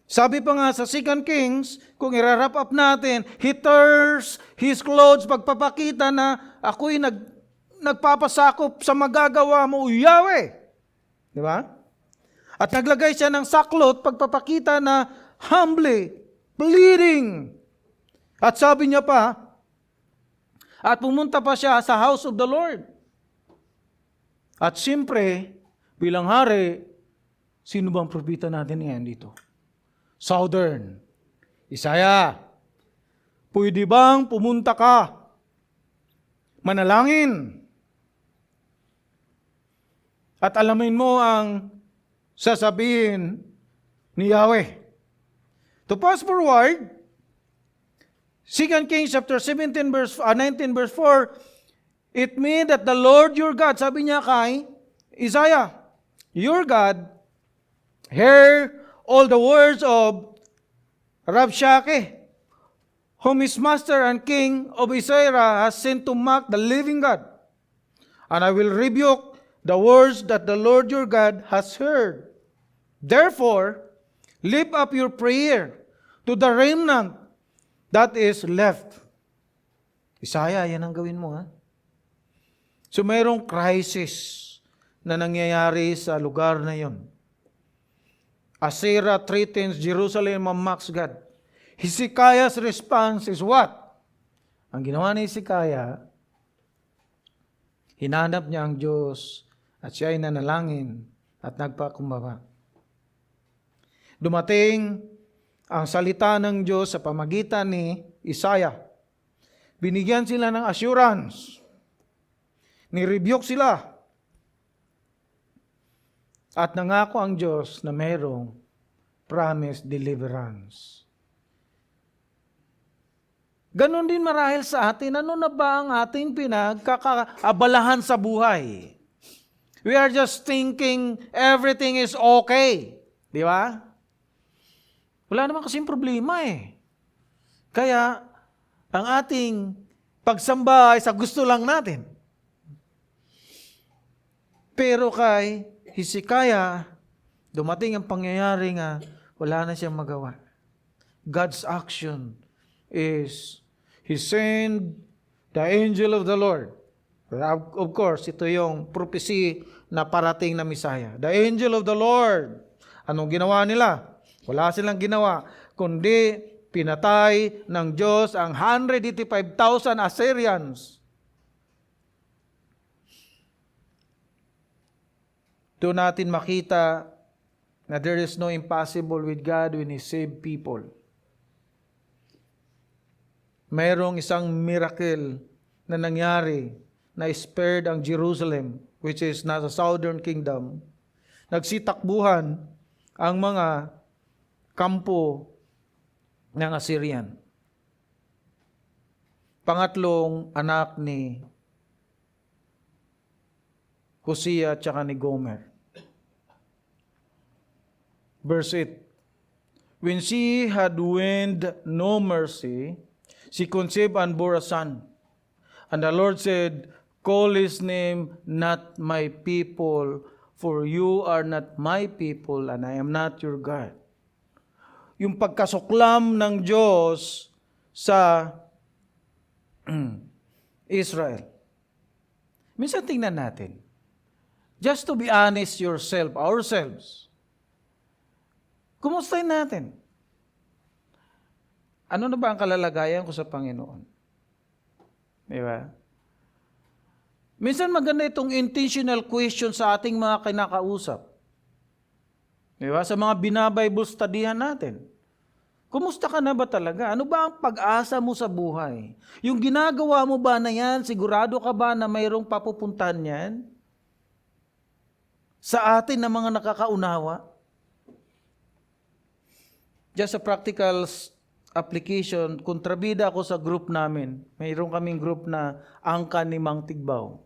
Sabi pa nga sa 2 Kings, kung i-wrap up natin, he tears his clothes, pagpapakita na ako'y nagpapasakop sa magagawa mo, Yahweh. Di ba? At naglagay siya ng saklot, pagpapakita na humbly, pleading. At sabi niya pa, at pumunta pa siya sa house of the Lord. At siyempre, bilang hari, sino bang propeta natin ngayon dito? Southern. Isaiah, pwede bang pumunta ka? Manalangin. At alamin mo ang sasabihin ni Yahweh. To pass forward, 2 Kings chapter 19 verse 4, it means that the Lord your God, sabi niya kay Isaiah, your God, hear all the words of Rabshakeh, whom his master and king of Israel has sent to mock the living God. And I will rebuke the words that the Lord your God has heard. Therefore, lift up your prayer to the remnant that is left. Isaiah, yan ang gawin mo, ha? So mayroong crisis na nangyayari sa lugar na yon. Assyria threatens Jerusalem and mocks God. Hezekiah's response is what? Ang ginawa ni Hezekiah, hinanap niya ang Diyos at siya ay nanalangin at nagpakumbaba. Dumating ang salita ng Diyos sa pamagitan ni Isaiah. Binigyan sila ng assurance. Ni-rebuke sila. At nangako ang Diyos na mayroong promised deliverance. Ganon din marahil sa atin, ano na ba ang ating pinagkakaabalahan sa buhay? We are just thinking everything is okay. Di ba? Wala naman kasing problema Kaya, ang ating pagsamba ay sa gusto lang natin. Pero kay Hezekiah, dumating ang pangyayari nga wala na siyang magawa. God's action is He sent the angel of the Lord. Of course, ito yung prophecy na parating na Messiah. The angel of the Lord. Anong ginawa nila? Wala silang ginawa, kundi pinatay ng Diyos ang 185,000 Assyrians. doon natin makita na there is no impossible with God when He saved people. Mayroong isang miracle na nangyari na spared ang Jerusalem, which is nasa southern kingdom. Nagsitakbuhan ang mga kampo ng Assyrian. Pangatlong anak ni Hosea at saka ni Gomer. Verse 8. When she had weened no mercy, she conceived and bore a son. And the Lord said, call his name not my people, for you are not my people, and I am not your God. Yung pagkasuklam ng Diyos sa Israel. Minsan tingnan natin. Just to be honest ourselves. Kumustahin natin? Ano na ba ang kalalagayan ko sa Panginoon? Di ba? Minsan maganda itong intentional question sa ating mga kinakausap. Di ba? Sa mga binabible studyhan natin. Kumusta ka na ba talaga? Ano ba ang pag-asa mo sa buhay? Yung ginagawa mo ba na yan, sigurado ka ba na mayroong papupuntahan yan? Sa atin na mga nakakaunawa? Just a practical application, kontrabida ako sa group namin. Mayroon kaming group na Angkan ni Mang Tigbaw.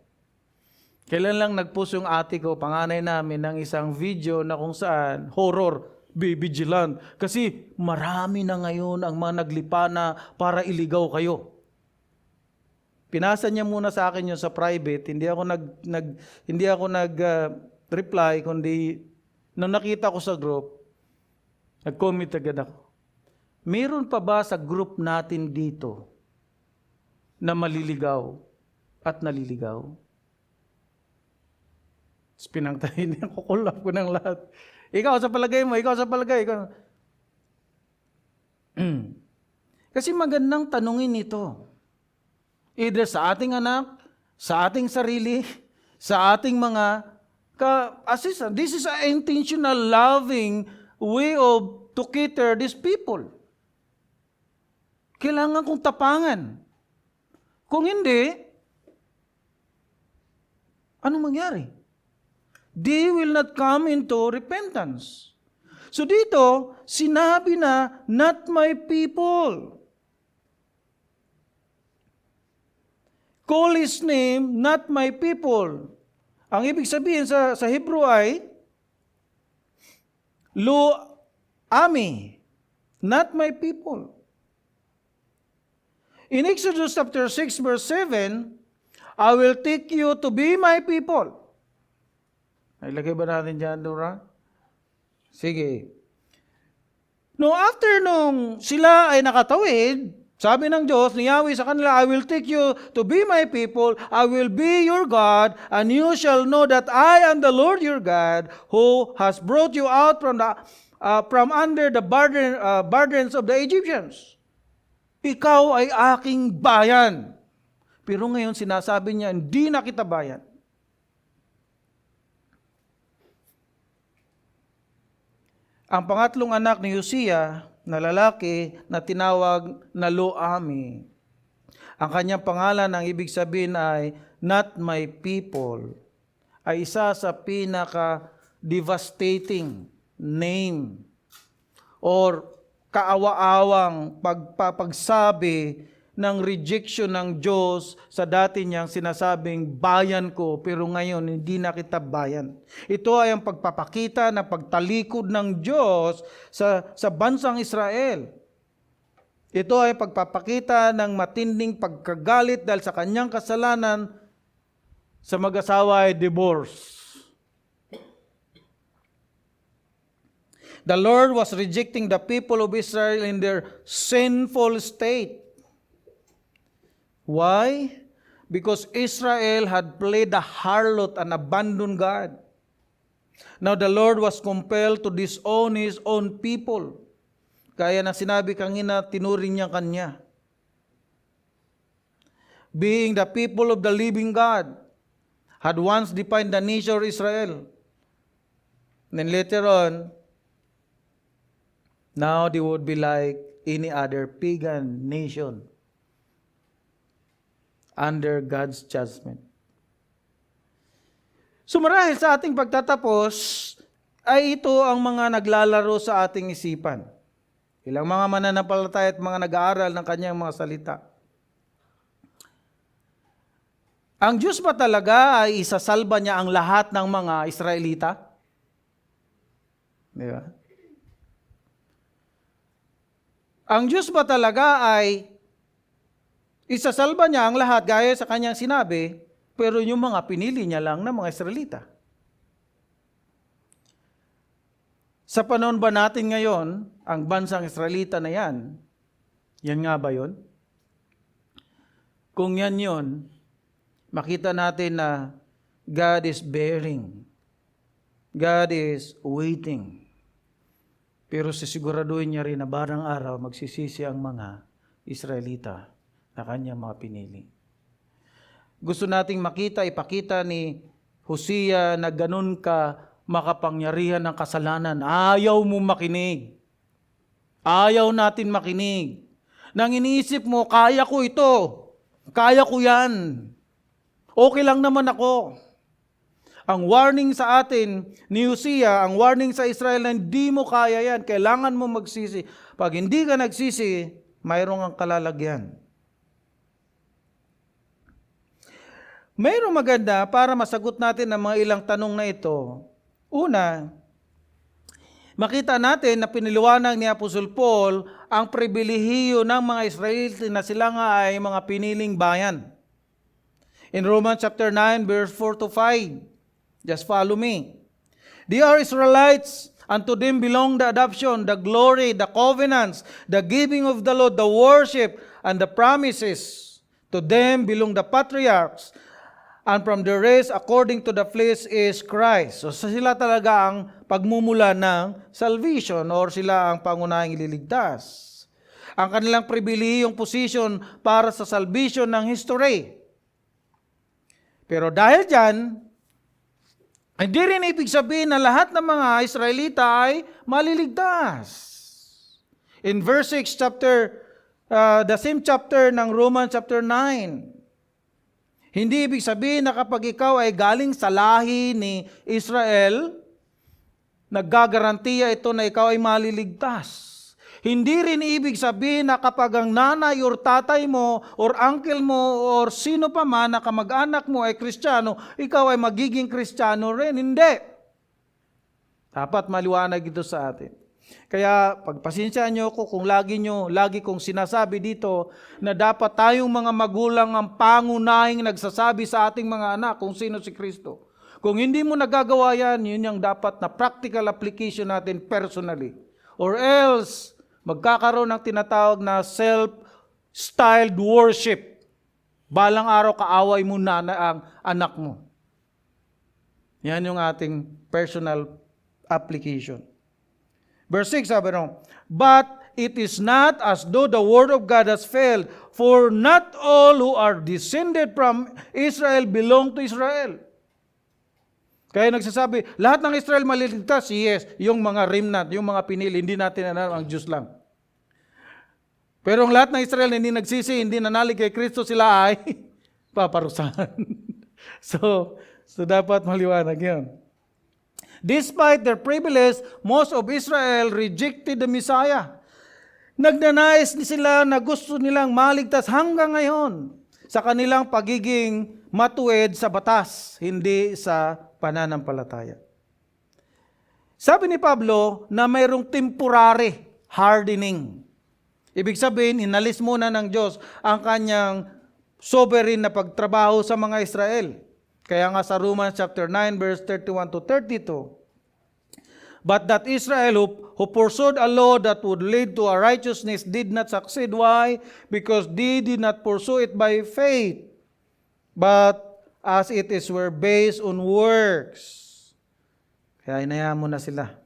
Kailan lang nagpost yung ate ko, panganay namin, ng isang video na kung saan horror, be vigilant. Kasi marami na ngayon ang mga naglipana para iligaw kayo. Pinasa niya muna sa akin yun sa private. Hindi ako reply, kundi nung nakita ko sa group, nag-comment agad ako. Meron pa ba sa group natin dito na maliligaw at naliligaw? Pinangtahin niya, kukulap ko ng lahat. Ikaw sa palagay mo, ikaw. Kasi magandang tanungin ito. Either sa ating anak, sa ating sarili, sa ating mga assistant. This is an intentional, loving way to cater these people. Kailangan kong tapangan. Kung hindi, anong mangyari? They will not come into repentance. So dito, sinabi na, not my people. Call his name, not my people. Ang ibig sabihin sa Hebrew ay, Lo Ami, not my people. In Exodus chapter 6 verse 7, I will take you to be my people. Nailagay ba natin dyan, Dora? Sige. No, after nung sila ay nakatawid, sabi ng Diyos ni Yahweh sa kanila, I will take you to be my people, I will be your God, and you shall know that I am the Lord your God, who has brought you out from under the burdens of the Egyptians. Ikaw ay aking bayan. Pero ngayon sinasabi niya, hindi na kita bayan. Ang pangatlong anak ni Hosea na lalaki na tinawag na Lo-Ami. Ang kanyang pangalan, ang ibig sabihin ay not my people, ay isa sa pinaka-devastating name or kaawa-awang pagpapagsabi ng rejection ng Diyos sa dati niyang sinasabing bayan ko, pero ngayon hindi na kita bayan. Ito ay ang pagpapakita na pagtalikod ng Diyos sa bansang Israel. Ito ay pagpapakita ng matinding pagkagalit dahil sa kanyang kasalanan sa mag-asawa ay divorce. The Lord was rejecting the people of Israel in their sinful state. Why? Because Israel had played the harlot and abandoned God. Now the Lord was compelled to disown His own people. Kaya na sinabi kanina, tinuring niya kanya. Being the people of the living God, had once defined the nation of Israel. then later on, now they would be like any other pagan nation under God's judgment. So marahil sa ating pagtatapos, ay ito ang mga naglalaro sa ating isipan. Ilang mga mananampalataya at mga nag-aaral ng kanyang mga salita. Ang Diyos ba talaga ay isasalba niya ang lahat ng mga Israelita? Di ba? Ang Diyos ba talaga ay isasalba niya ang lahat gaya sa kanyang sinabi, pero yung mga pinili niya lang na mga Israelita? Sa panahon ba natin ngayon, ang bansang Israelita na yan nga ba yun? Kung yan yun, makita natin na God is bearing. God is waiting. Pero sisiguraduhin niya rin na barang araw magsisisi ang mga Israelita na kanyang mga pinili. Gusto nating ipakita ni Hosea na ganun ka makapangyarihan ng kasalanan. Ayaw mo makinig. Ayaw natin makinig. Nang iniisip mo, kaya ko ito. Kaya ko yan. Okay lang naman ako. Ang warning sa atin ni Hosea, ang warning sa Israel na hindi mo kaya yan. Kailangan mo magsisi. Pag hindi ka nagsisi, mayroong ang kalalagyan. Mayroong maganda para masagot natin ang mga ilang tanong na ito. Una, makita natin na piniliwanag ni Apostol Paul ang pribilehiyo ng mga Israelita na sila nga ay mga piniling bayan. In Romans chapter 9, verse 4 to 5, just follow me. They are Israelites, unto them belong the adoption, the glory, the covenants, the giving of the law, the worship, and the promises. To them belong the patriarchs, and from the rest, according to the flesh, is Christ. So sila talaga ang pagmumula ng salvation or sila ang pangunahing ililigtas. Ang kanilang pribilehiyong position para sa salvation ng history. Pero dahil dyan, hindi rin ibig sabihin na lahat ng mga Israelita ay maliligtas. In verse 6, the same chapter ng Romans chapter 9, hindi ibig sabihin na kapag ikaw ay galing sa lahi ni Israel, naggagarantiya ito na ikaw ay maliligtas. Hindi rin ibig sabihin na kapag ang nanay or tatay mo or uncle mo or sino pa man na kamag-anak mo ay Kristiyano, ikaw ay magiging Kristiyano rin. Hindi. Dapat maliwanag ito sa atin. Kaya pagpasensyaan niyo ko kung lagi kong sinasabi dito na dapat tayong mga magulang ang pangunahing nagsasabi sa ating mga anak kung sino si Kristo. Kung hindi mo nagagawa yan, yun yung dapat na practical application natin personally. Or else, magkakaroon ng tinatawag na self-styled worship. Balang araw kaaway mo na ang anak mo. Yan yung ating personal application. Verse 6, sabi nung, but it is not as though the word of God has failed, for not all who are descended from Israel belong to Israel. Kaya nagsasabi, lahat ng Israel maliligtas, yes, yung mga remnant, yung mga pinili, hindi natin alam, ang Diyos lang. Pero ang lahat ng Israel na hindi nagsisi, hindi nanalig kay Kristo, sila ay paparusahan. So dapat maliwanag yun. Despite their privilege, most of Israel rejected the Messiah. Nagnanais sila na gusto nilang maligtas hanggang ngayon sa kanilang pagiging matuwid sa batas, hindi sa pananampalataya. Sabi ni Pablo na mayroong temporary hardening. Ibig sabihin, inalis muna ng Diyos ang kanyang sovereign na pagtrabaho sa mga Israel. Kaya nga sa Romans chapter 9 verse 31 to 32, but that Israel who pursued a law that would lead to a righteousness did not succeed. Why? Because they did not pursue it by faith, but as it is were based on works. Kaya inayaan mo na sila.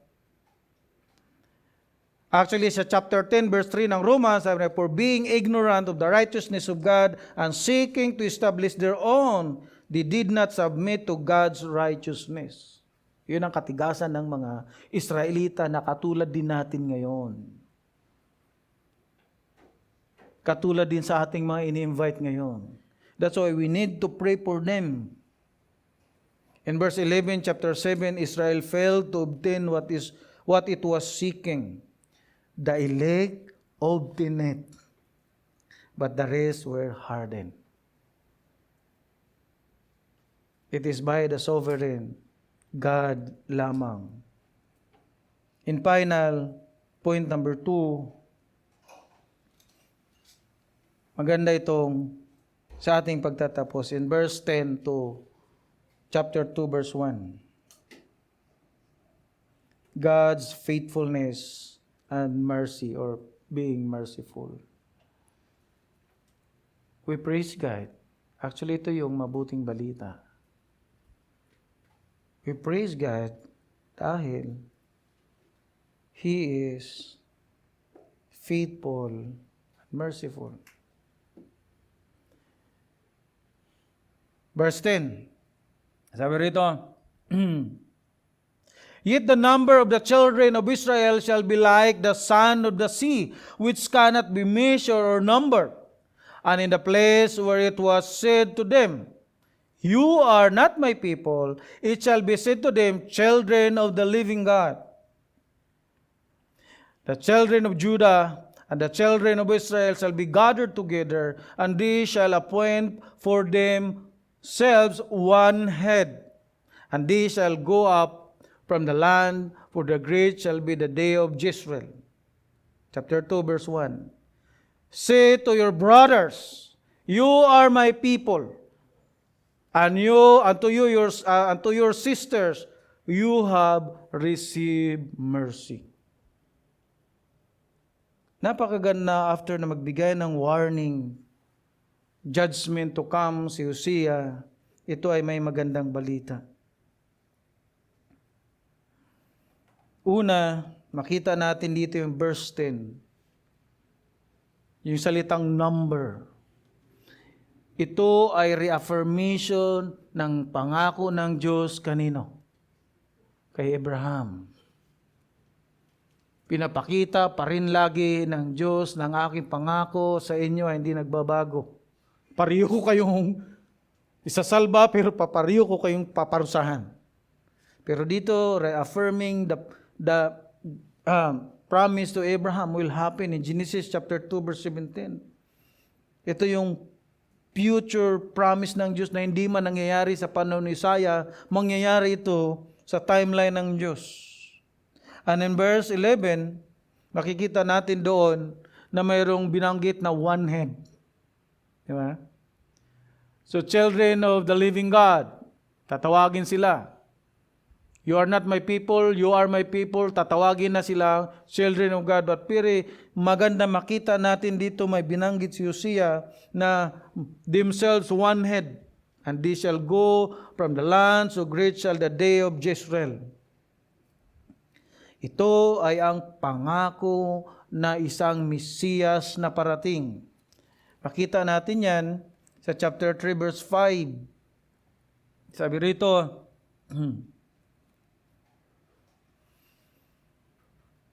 Actually, sa chapter 10, verse 3 ng Romans, sabi na, for being ignorant of the righteousness of God and seeking to establish their own, they did not submit to God's righteousness. Yun ang katigasan ng mga Israelita na katulad din natin ngayon. Katulad din sa ating mga ini-invite ngayon. That's why we need to pray for them. In verse 11, chapter 7, Israel failed to obtain what it was seeking. The elect obtained it, but the rest were hardened. It is by the sovereign God lamang. In final, point number 2, maganda itong sa ating pagtatapos in verse 10 to chapter 2 verse 1. God's faithfulness and mercy, or being merciful. We praise God. Actually, ito yung mabuting balita. We praise God dahil He is faithful and merciful. Verse 10. Sabi rito, Yet the number of the children of Israel shall be like the sand of the sea, which cannot be measured or numbered. And in the place where it was said to them, You are not my people, it shall be said to them, Children of the living God. The children of Judah and the children of Israel shall be gathered together, and they shall appoint for themselves one head, and they shall go up from the land, for the great shall be the day of Jezreel. Chapter 2, verse 1. Say to your brothers, You are my people, and unto your sisters, you have received mercy. Napakaganda after na magbigay ng warning, judgment to come si Hosea, ito ay may magandang balita. Una, makita natin dito yung verse 10. Yung salitang number. Ito ay reaffirmation ng pangako ng Diyos kanino? Kay Abraham. Pinapakita pa rin lagi ng Diyos ng aking pangako sa inyo ay hindi nagbabago. Pariyo ko kayong isasalba, pero papariyo ko kayong paparusahan. Pero dito, reaffirming the promise to Abraham will happen in Genesis chapter 2 verse 17. Ito yung future promise ng Diyos na hindi man nangyayari sa panahon ni Isaiah, mangyayari ito sa timeline ng Diyos. And in verse 11, makikita natin doon na mayroong binanggit na one head. Di ba? So children of the living God, tatawagin sila. You are not my people, you are my people. Tatawagin na sila, children of God. But piri, maganda makita natin dito may binanggit si Hosea na themselves one head. And they shall go from the land, so great shall the day of Jezreel. Ito ay ang pangako na isang Mesiyas na parating. Makita natin yan sa chapter 3 verse 5. Sabi rito,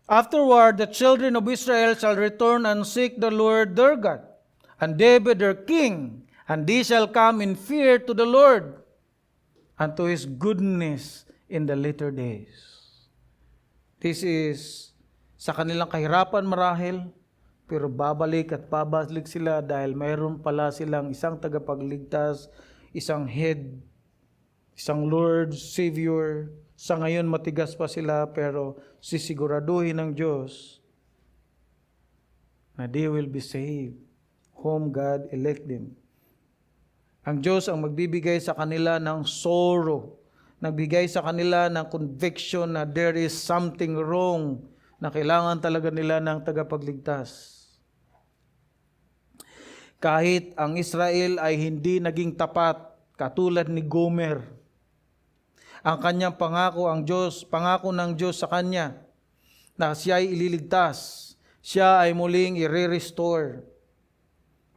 Afterward, the children of Israel shall return and seek the Lord their God, and David their king, and they shall come in fear to the Lord, and to His goodness in the later days. This is sa kanilang kahirapan marahil, pero babalik at babalik sila dahil mayroon pala silang isang tagapagligtas, isang head, isang Lord, Savior. Sa ngayon matigas pa sila, pero sisiguraduhin ng Diyos na they will be saved, whom God elect them. Ang Diyos ang magbibigay sa kanila ng sorrow, nagbigay sa kanila ng conviction na there is something wrong, na kailangan talaga nila ng tagapagligtas. Kahit ang Israel ay hindi naging tapat, katulad ni Gomer, ang kanyang pangako ng Diyos sa kanya, na siya ay ililigtas, siya ay muling i-restore.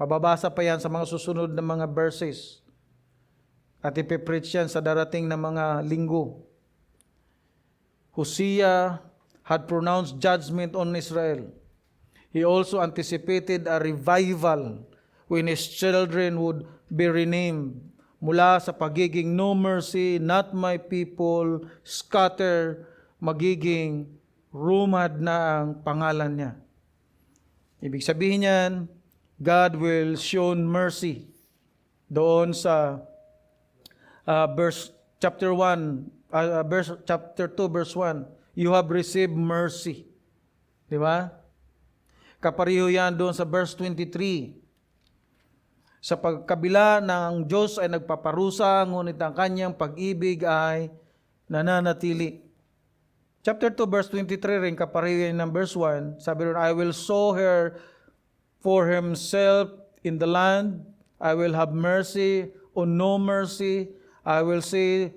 Mababasa pa yan sa mga susunod na mga verses. At ipipreach yan sa darating na mga linggo. Hosea had pronounced judgment on Israel. He also anticipated a revival when his children would be renamed mula sa pagiging no mercy, not my people, scatter, magiging rumad na ang pangalan niya. Ibig sabihin niyan, God will show mercy doon sa chapter 2 verse 1. You have received mercy. Di ba? Kapareho yan doon sa verse 23. Sa pagkabila ng Diyos ay nagpaparusa, ngunit ang kanyang pag-ibig ay nananatili. Chapter 2 verse 23 rin, kapareho yan ng verse 1. Sabi rin, I will sow her for himself in the land. I will have mercy on no mercy. I will say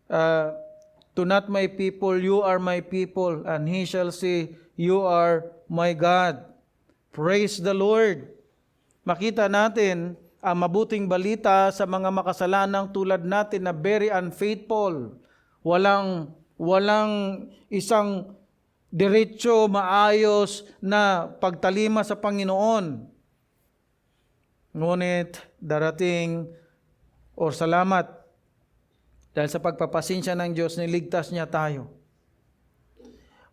to not my people, you are my people. And he shall say, you are my God. Praise the Lord. Makita natin ang mabuting balita sa mga makasalanang tulad natin na very unfaithful. Walang isang diretso, maayos na pagtalima sa Panginoon. Ngunit darating salamat dahil sa pagpapasensya ng Diyos, niligtas niya tayo.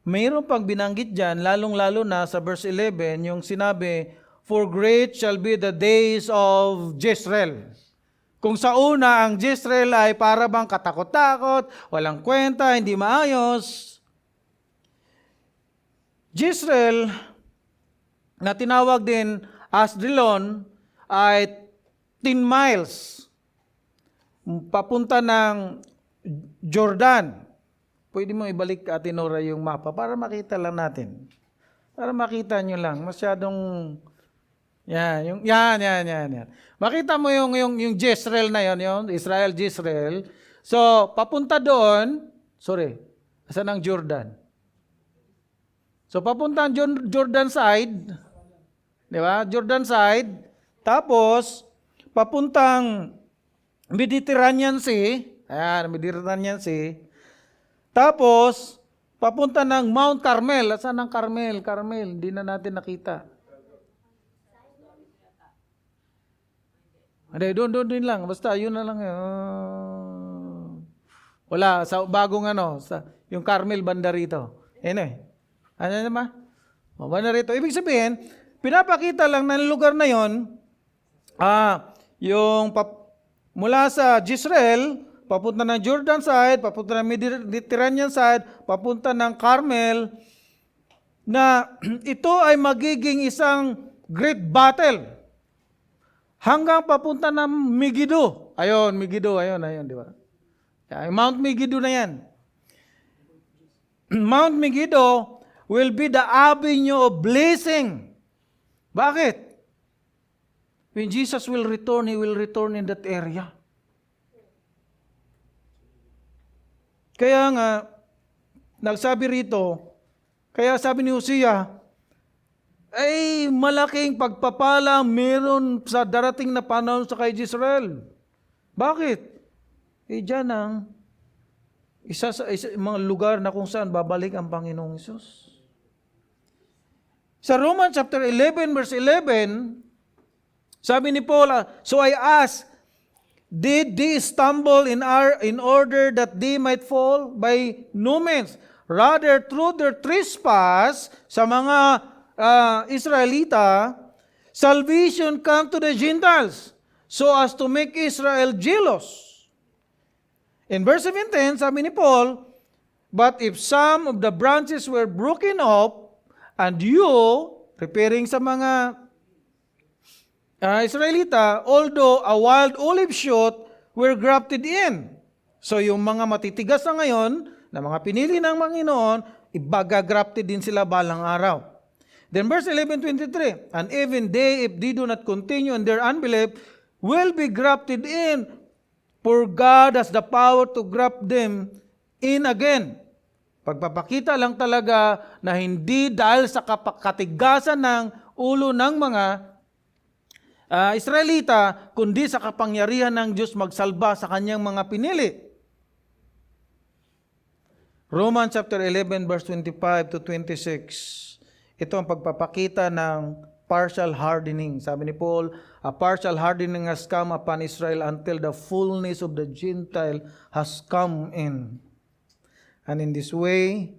Mayroon pang binanggit dyan, lalong-lalo na sa verse 11, yung sinabi, for great shall be the days of Jezreel. Kung sa una, ang Jezreel ay para bang katakot-takot, walang kwenta, hindi maayos. Jezreel, na tinawag din Asdrelon, ay 10 miles papunta ng Jordan. Pwede mo ibalik, Ate Nora, yung mapa para makita lang natin. Para makita nyo lang. Masyadong yan. Makita mo yung Jezreel na yon, Israel, Jezreel. So, papunta doon, asan ang Jordan? So, papunta ang Jordan side, di ba? Jordan side, tapos, papuntang Mediterranean Sea, ayan, Mediterranean Sea, tapos, papunta ng Mount Carmel. Saan ang Carmel? Carmel, hindi na natin nakita. Hindi, doon lang. Basta, yun na lang. Wala, sa bagong yung Carmel banda rito. Ano naman? Banda rito. Ibig sabihin, pinapakita lang ng lugar na yon, mula sa Jezreel, papunta ng Jordan side, papunta ng Mediterranean side, papunta ng Carmel, na ito ay magiging isang great battle hanggang papunta ng Megiddo. Megiddo, di ba? Mount Megiddo na yan. Mount Megiddo will be the avenue of blessing. Bakit? When Jesus will return, He will return in that area. Kaya nga, nagsabi rito, kaya sabi ni Hosea, ay malaking pagpapala meron sa darating na panahon sa kay Israel. Bakit? Diyan ang isa mga lugar na kung saan babalik ang Panginoong Hesus. Sa Romans chapter 11 verse 11, sabi ni Paul, so I ask, did they stumble in order that they might fall? By no means. Rather, through their trespass sa mga Israelita, salvation come to the Gentiles, so as to make Israel jealous. In verse 17, sabi ni Paul, but if some of the branches were broken off, and you, referring sa mga Israelita, although a wild olive shoot, were grafted in. So yung mga matitigas na ngayon, na mga pinili ng Panginoon, ibagagrafted din sila balang araw. Then verse 11:23, and even they, if they do not continue in their unbelief, will be grafted in, for God has the power to graft them in again. Pagpapakita lang talaga na hindi dahil sa katigasan ng ulo ng mga Israelita, kundi sa kapangyarihan ng Diyos magsalba sa kanyang mga pinili. Romans chapter 11 verse 25 to 26. Ito ang pagpapakita ng partial hardening. Sabi ni Paul, a partial hardening has come upon Israel until the fullness of the Gentile has come in. And in this way,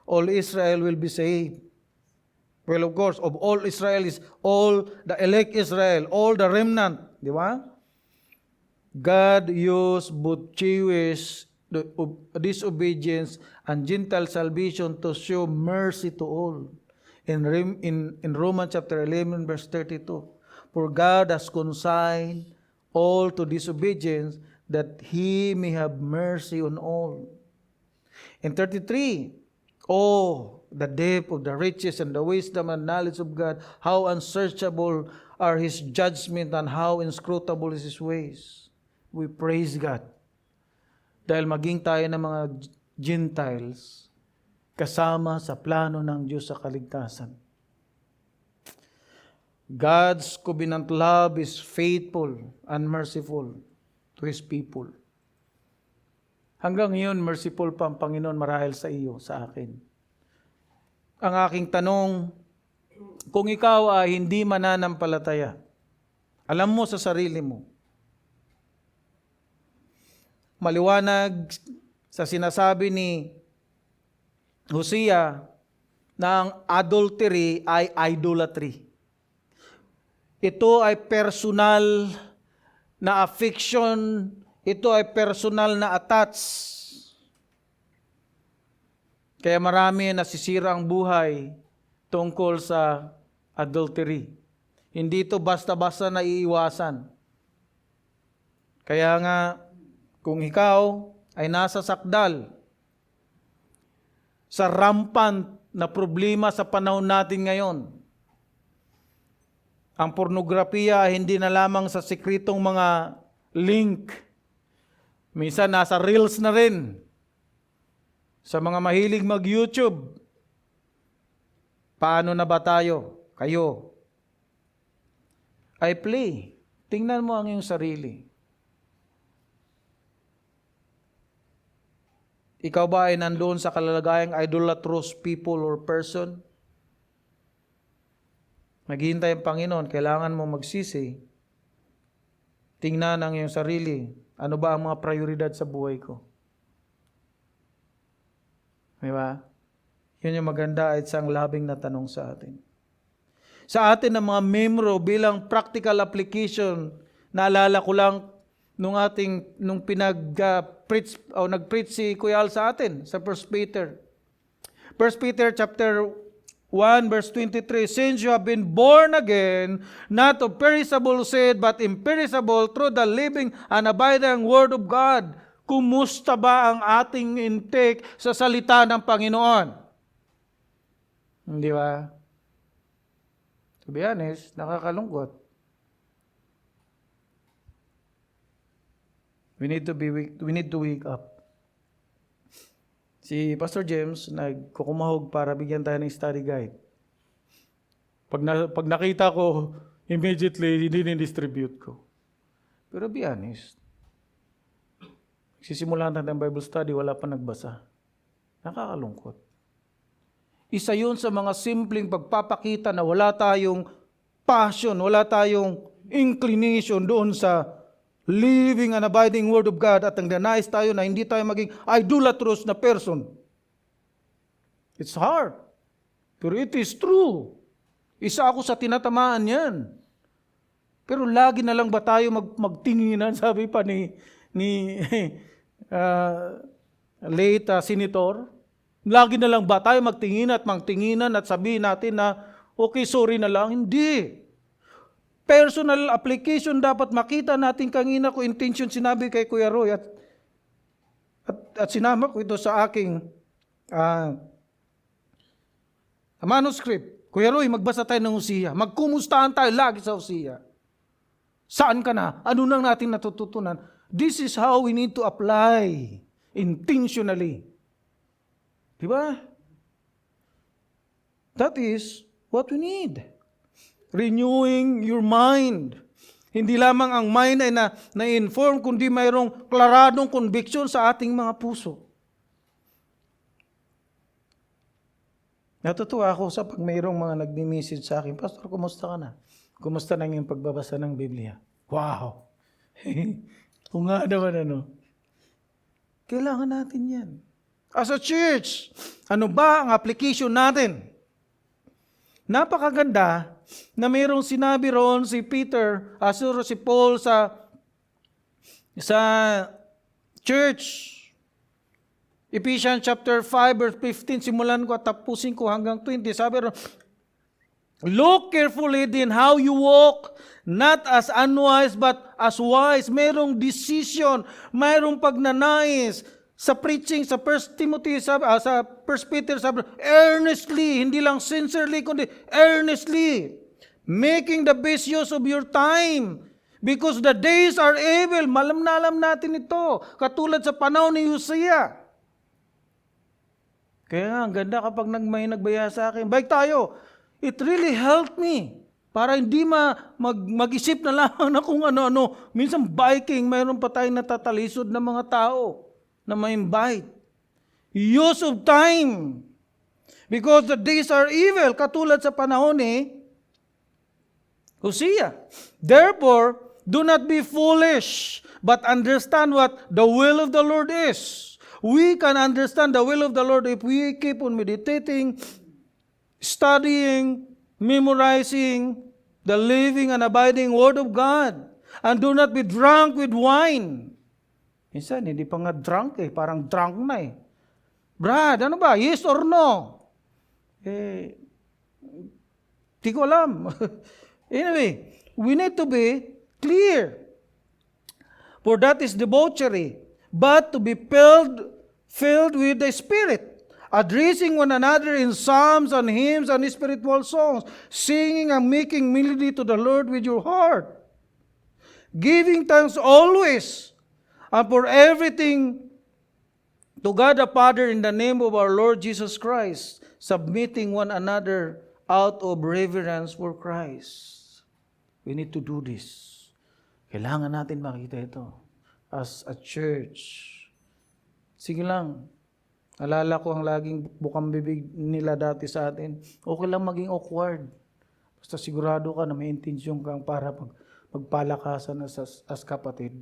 all Israel will be saved. Well, of course, of all Israel is all the elect Israel, all the remnant. Di ba? God used both Jewish disobedience and Gentile salvation to show mercy to all. In Romans chapter 11 verse 32, for God has consigned all to disobedience that He may have mercy on all. In 33, oh, the depth of the riches and the wisdom and knowledge of God, how unsearchable are His judgment and how inscrutable is His ways. We praise God. Dahil maging tayo ng mga Gentiles, kasama sa plano ng Diyos sa kaligtasan. God's covenant love is faithful and merciful to His people. Hanggang ngayon, merciful pa ang Panginoon marahil sa iyo, sa akin. Ang aking tanong, kung ikaw ay hindi mananampalataya, alam mo sa sarili mo, maliwanag sa sinasabi ni Hosea na ang adultery ay idolatry. Ito ay personal na affection, ito ay personal na attach. Kaya marami nasisira ang buhay tungkol sa adultery. Hindi ito basta-basta na iiwasan. Kaya nga, kung ikaw ay nasa sakdal sa rampant na problema sa panahon natin ngayon, ang pornografiya hindi na lamang sa sikretong mga link. Minsan nasa reels na rin. Sa mga mahilig mag-YouTube, paano na ba tayo? Kayo. I play. Tingnan mo ang iyong sarili. Ikaw ba ay nandoon sa kalalagayang idolatrous people or person? Naghihintay ang Panginoon, kailangan mo magsisi. Tingnan ang iyong sarili. Ano ba ang mga prioridad sa buhay ko? Di ba? Yun yung maganda at isang labing na tanong sa atin. Sa atin ng mga membro bilang practical application, naalala ko lang nung nag-preach si Kuya Al sa atin sa 1 Peter. 1 Peter chapter 1 verse 23, since you have been born again, not of perishable seed, but imperishable through the living and abiding Word of God. Kumusta ba ang ating intake sa salita ng Panginoon? Hindi ba? To be honest, nakakalungkot. We need to wake up. Si Pastor James, nagkukumahog para bigyan tayo ng study guide. Pag nakita ko, immediately, din-distribute ko. Pero be honest, sisimulan natin ang Bible study, wala pa nagbasa. Nakakalungkot. Isa yun sa mga simpleng pagpapakita na wala tayong passion, wala tayong inclination doon sa living and abiding Word of God at ang nais tayo na hindi tayo maging idolatrous na person. It's hard. Pero it is true. Isa ako sa tinatamaan yan. Pero lagi na lang ba tayo magtinginan, sabi pa ni late senator, lagi na lang ba tayo magtinginan at sabihin natin na okay, sorry na lang? Hindi. Personal application dapat makita natin. Kanina ko intention sinabi kay Kuya Roy at sinama ko ito sa aking manuscript. Kuya Roy, magbasa tayo ng Hosea. Magkumustahan tayo lagi sa Hosea. Saan ka na? Ano nang natin natututunan? This is how we need to apply intentionally. Diba? That is what we need. Renewing your mind. Hindi lamang ang mind ay na-inform, kundi mayroong klaradong conviction sa ating mga puso. Natutuwa ako sa pag mayroong mga nagmi-message sa akin, Pastor, kumusta ka na? Kumusta na yung pagbabasa ng Biblia? Wow! Kung nga naman kailangan natin yan. As a church, ano ba ang application natin? Napakaganda na mayroong sinabi roon si Peter, si Paul sa church. Ephesians chapter 5 verse 15, simulan ko at tapusin ko hanggang 20. Sabi ron, look carefully din how you walk, not as unwise but as wise. Mayroong decision, mayroong pagnanais. Sa preaching, sa 1 Timothy, sa 1 Peter, sabi, earnestly, hindi lang sincerely, kundi earnestly, making the best use of your time. Because the days are evil. Malam na alam natin ito. Katulad sa panahon ni Hosea. Kaya nga, ang ganda kapag may nagbaya sa akin. Bike tayo. It really helped me. Para hindi mag-isip na lang na kung ano-ano. Minsan biking, mayroon pa tayong natatalisod na mga tao na may invite. Use of time. Because the days are evil. Katulad sa panahon ni Hosea. Therefore, do not be foolish, but understand what the will of the Lord is. We can understand the will of the Lord if we keep on meditating, studying, memorizing the living and abiding Word of God. And do not be drunk with wine. Minsan, hindi pa nga drunk parang drunk na Brad, ano ba? Yes or no? Di ko alam. Anyway, we need to be clear. For that is debauchery. But to be filled with the Spirit, addressing one another in psalms and hymns and spiritual songs, singing and making melody to the Lord with your heart, giving thanks always and for everything to God the Father in the name of our Lord Jesus Christ, submitting one another out of reverence for Christ. We need to do this. Kailangan natin makita ito as a church. Sige lang. Alala ko ang laging bukang bibig nila dati sa atin. Okay lang maging awkward. Basta sigurado ka na may intensyon kang para magpalakasan as kapatid.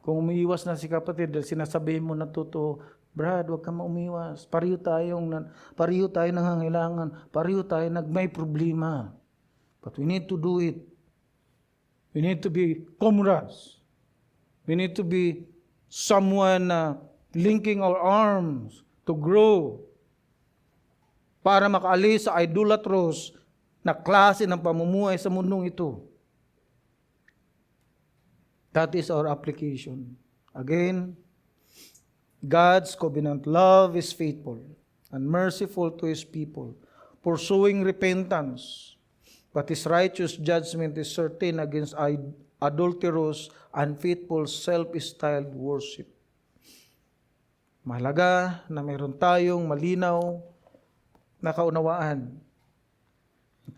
Kung umiiwas na si kapatid dahil sinasabihin mo na totoo, Brad, huwag kang umiwas. Pareho tayo nangangailangan. Pareho tayo may problema. But we need to do it. We need to be comrades. We need to be someone linking our arms to grow para makaalis sa idolatrous na klase ng pamumuhay sa mundong ito. That is our application. Again, God's covenant love is faithful and merciful to His people, pursuing repentance, but His righteous judgment is certain against adulterous, unfaithful, self-styled worship. Mahalaga na mayroon tayong malinaw na kaunawaan.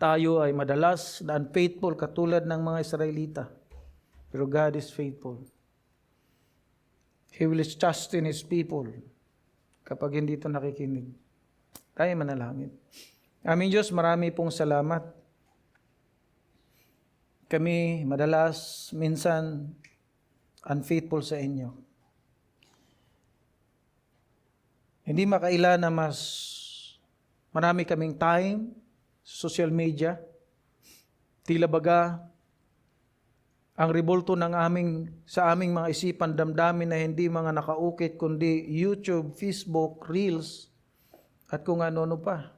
Tayo ay madalas na unfaithful katulad ng mga Israelita. Pero God is faithful. He will chasten His people kapag hindi ito nakikinig. Tayo manalangin. Aming Diyos, marami pong salamat. Kami madalas, minsan, unfaithful sa inyo. Hindi makaila na mas marami kaming time, social media, tila baga, ang rebolto sa aming mga isipan, damdamin na hindi mga nakaukit, kundi YouTube, Facebook, Reels, at kung ano-ano pa.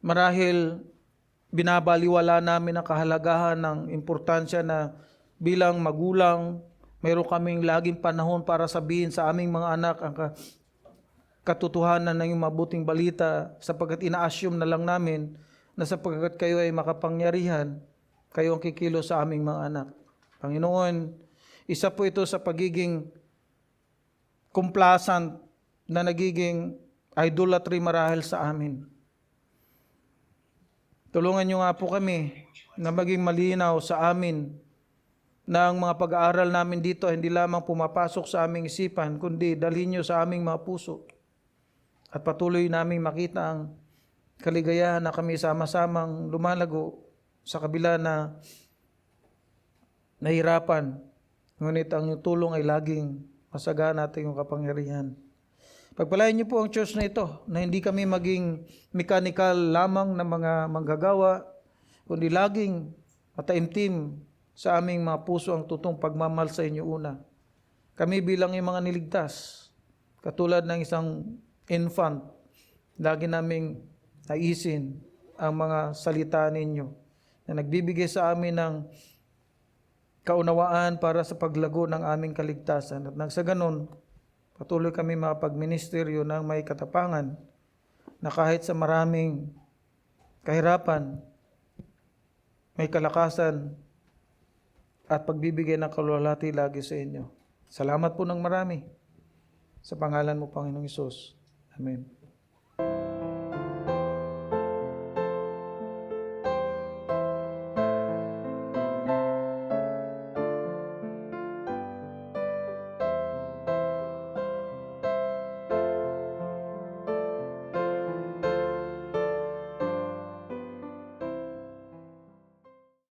Marahil, binabaliwala namin ang kahalagahan ng importansya na bilang magulang, mayroon kaming laging panahon para sabihin sa aming mga anak ang katotohanan ng yung mabuting balita sapagkat ina-assume na lang namin na sapagkat kayo ay makapangyarihan, kayo ang kikilo sa aming mga anak. Panginoon, isa po ito sa pagiging complacent na nagiging idolatry marahil sa amin. Tulungan niyo nga po kami na maging malinaw sa amin na ang mga pag-aaral namin dito hindi lamang pumapasok sa aming isipan, kundi dalhin niyo sa aming mga puso. at patuloy naming makita ang kaligayahan na kami sama-samang lumalago sa kabila na nahirapan. Ngunit ang iyong tulong ay laging masagana at iyong kapangyarihan. Pagpalain niyo po ang church na ito, na hindi kami maging mechanical lamang na mga manggagawa, kundi laging mataimtim sa aming mga puso ang tutong pagmamahal sa inyo una. Kami bilang yung mga niligtas, katulad ng isang infant, lagi naming naisin ang mga salita ninyo na nagbibigay sa amin ng kaunawaan para sa paglago ng aming kaligtasan. At nang sa ganon, patuloy kami makapagministeryo ng may katapangan na kahit sa maraming kahirapan, may kalakasan at pagbibigay ng kalwalhati lagi sa inyo. Salamat po ng marami. Sa pangalan mo, Panginoong Hesus. Amen.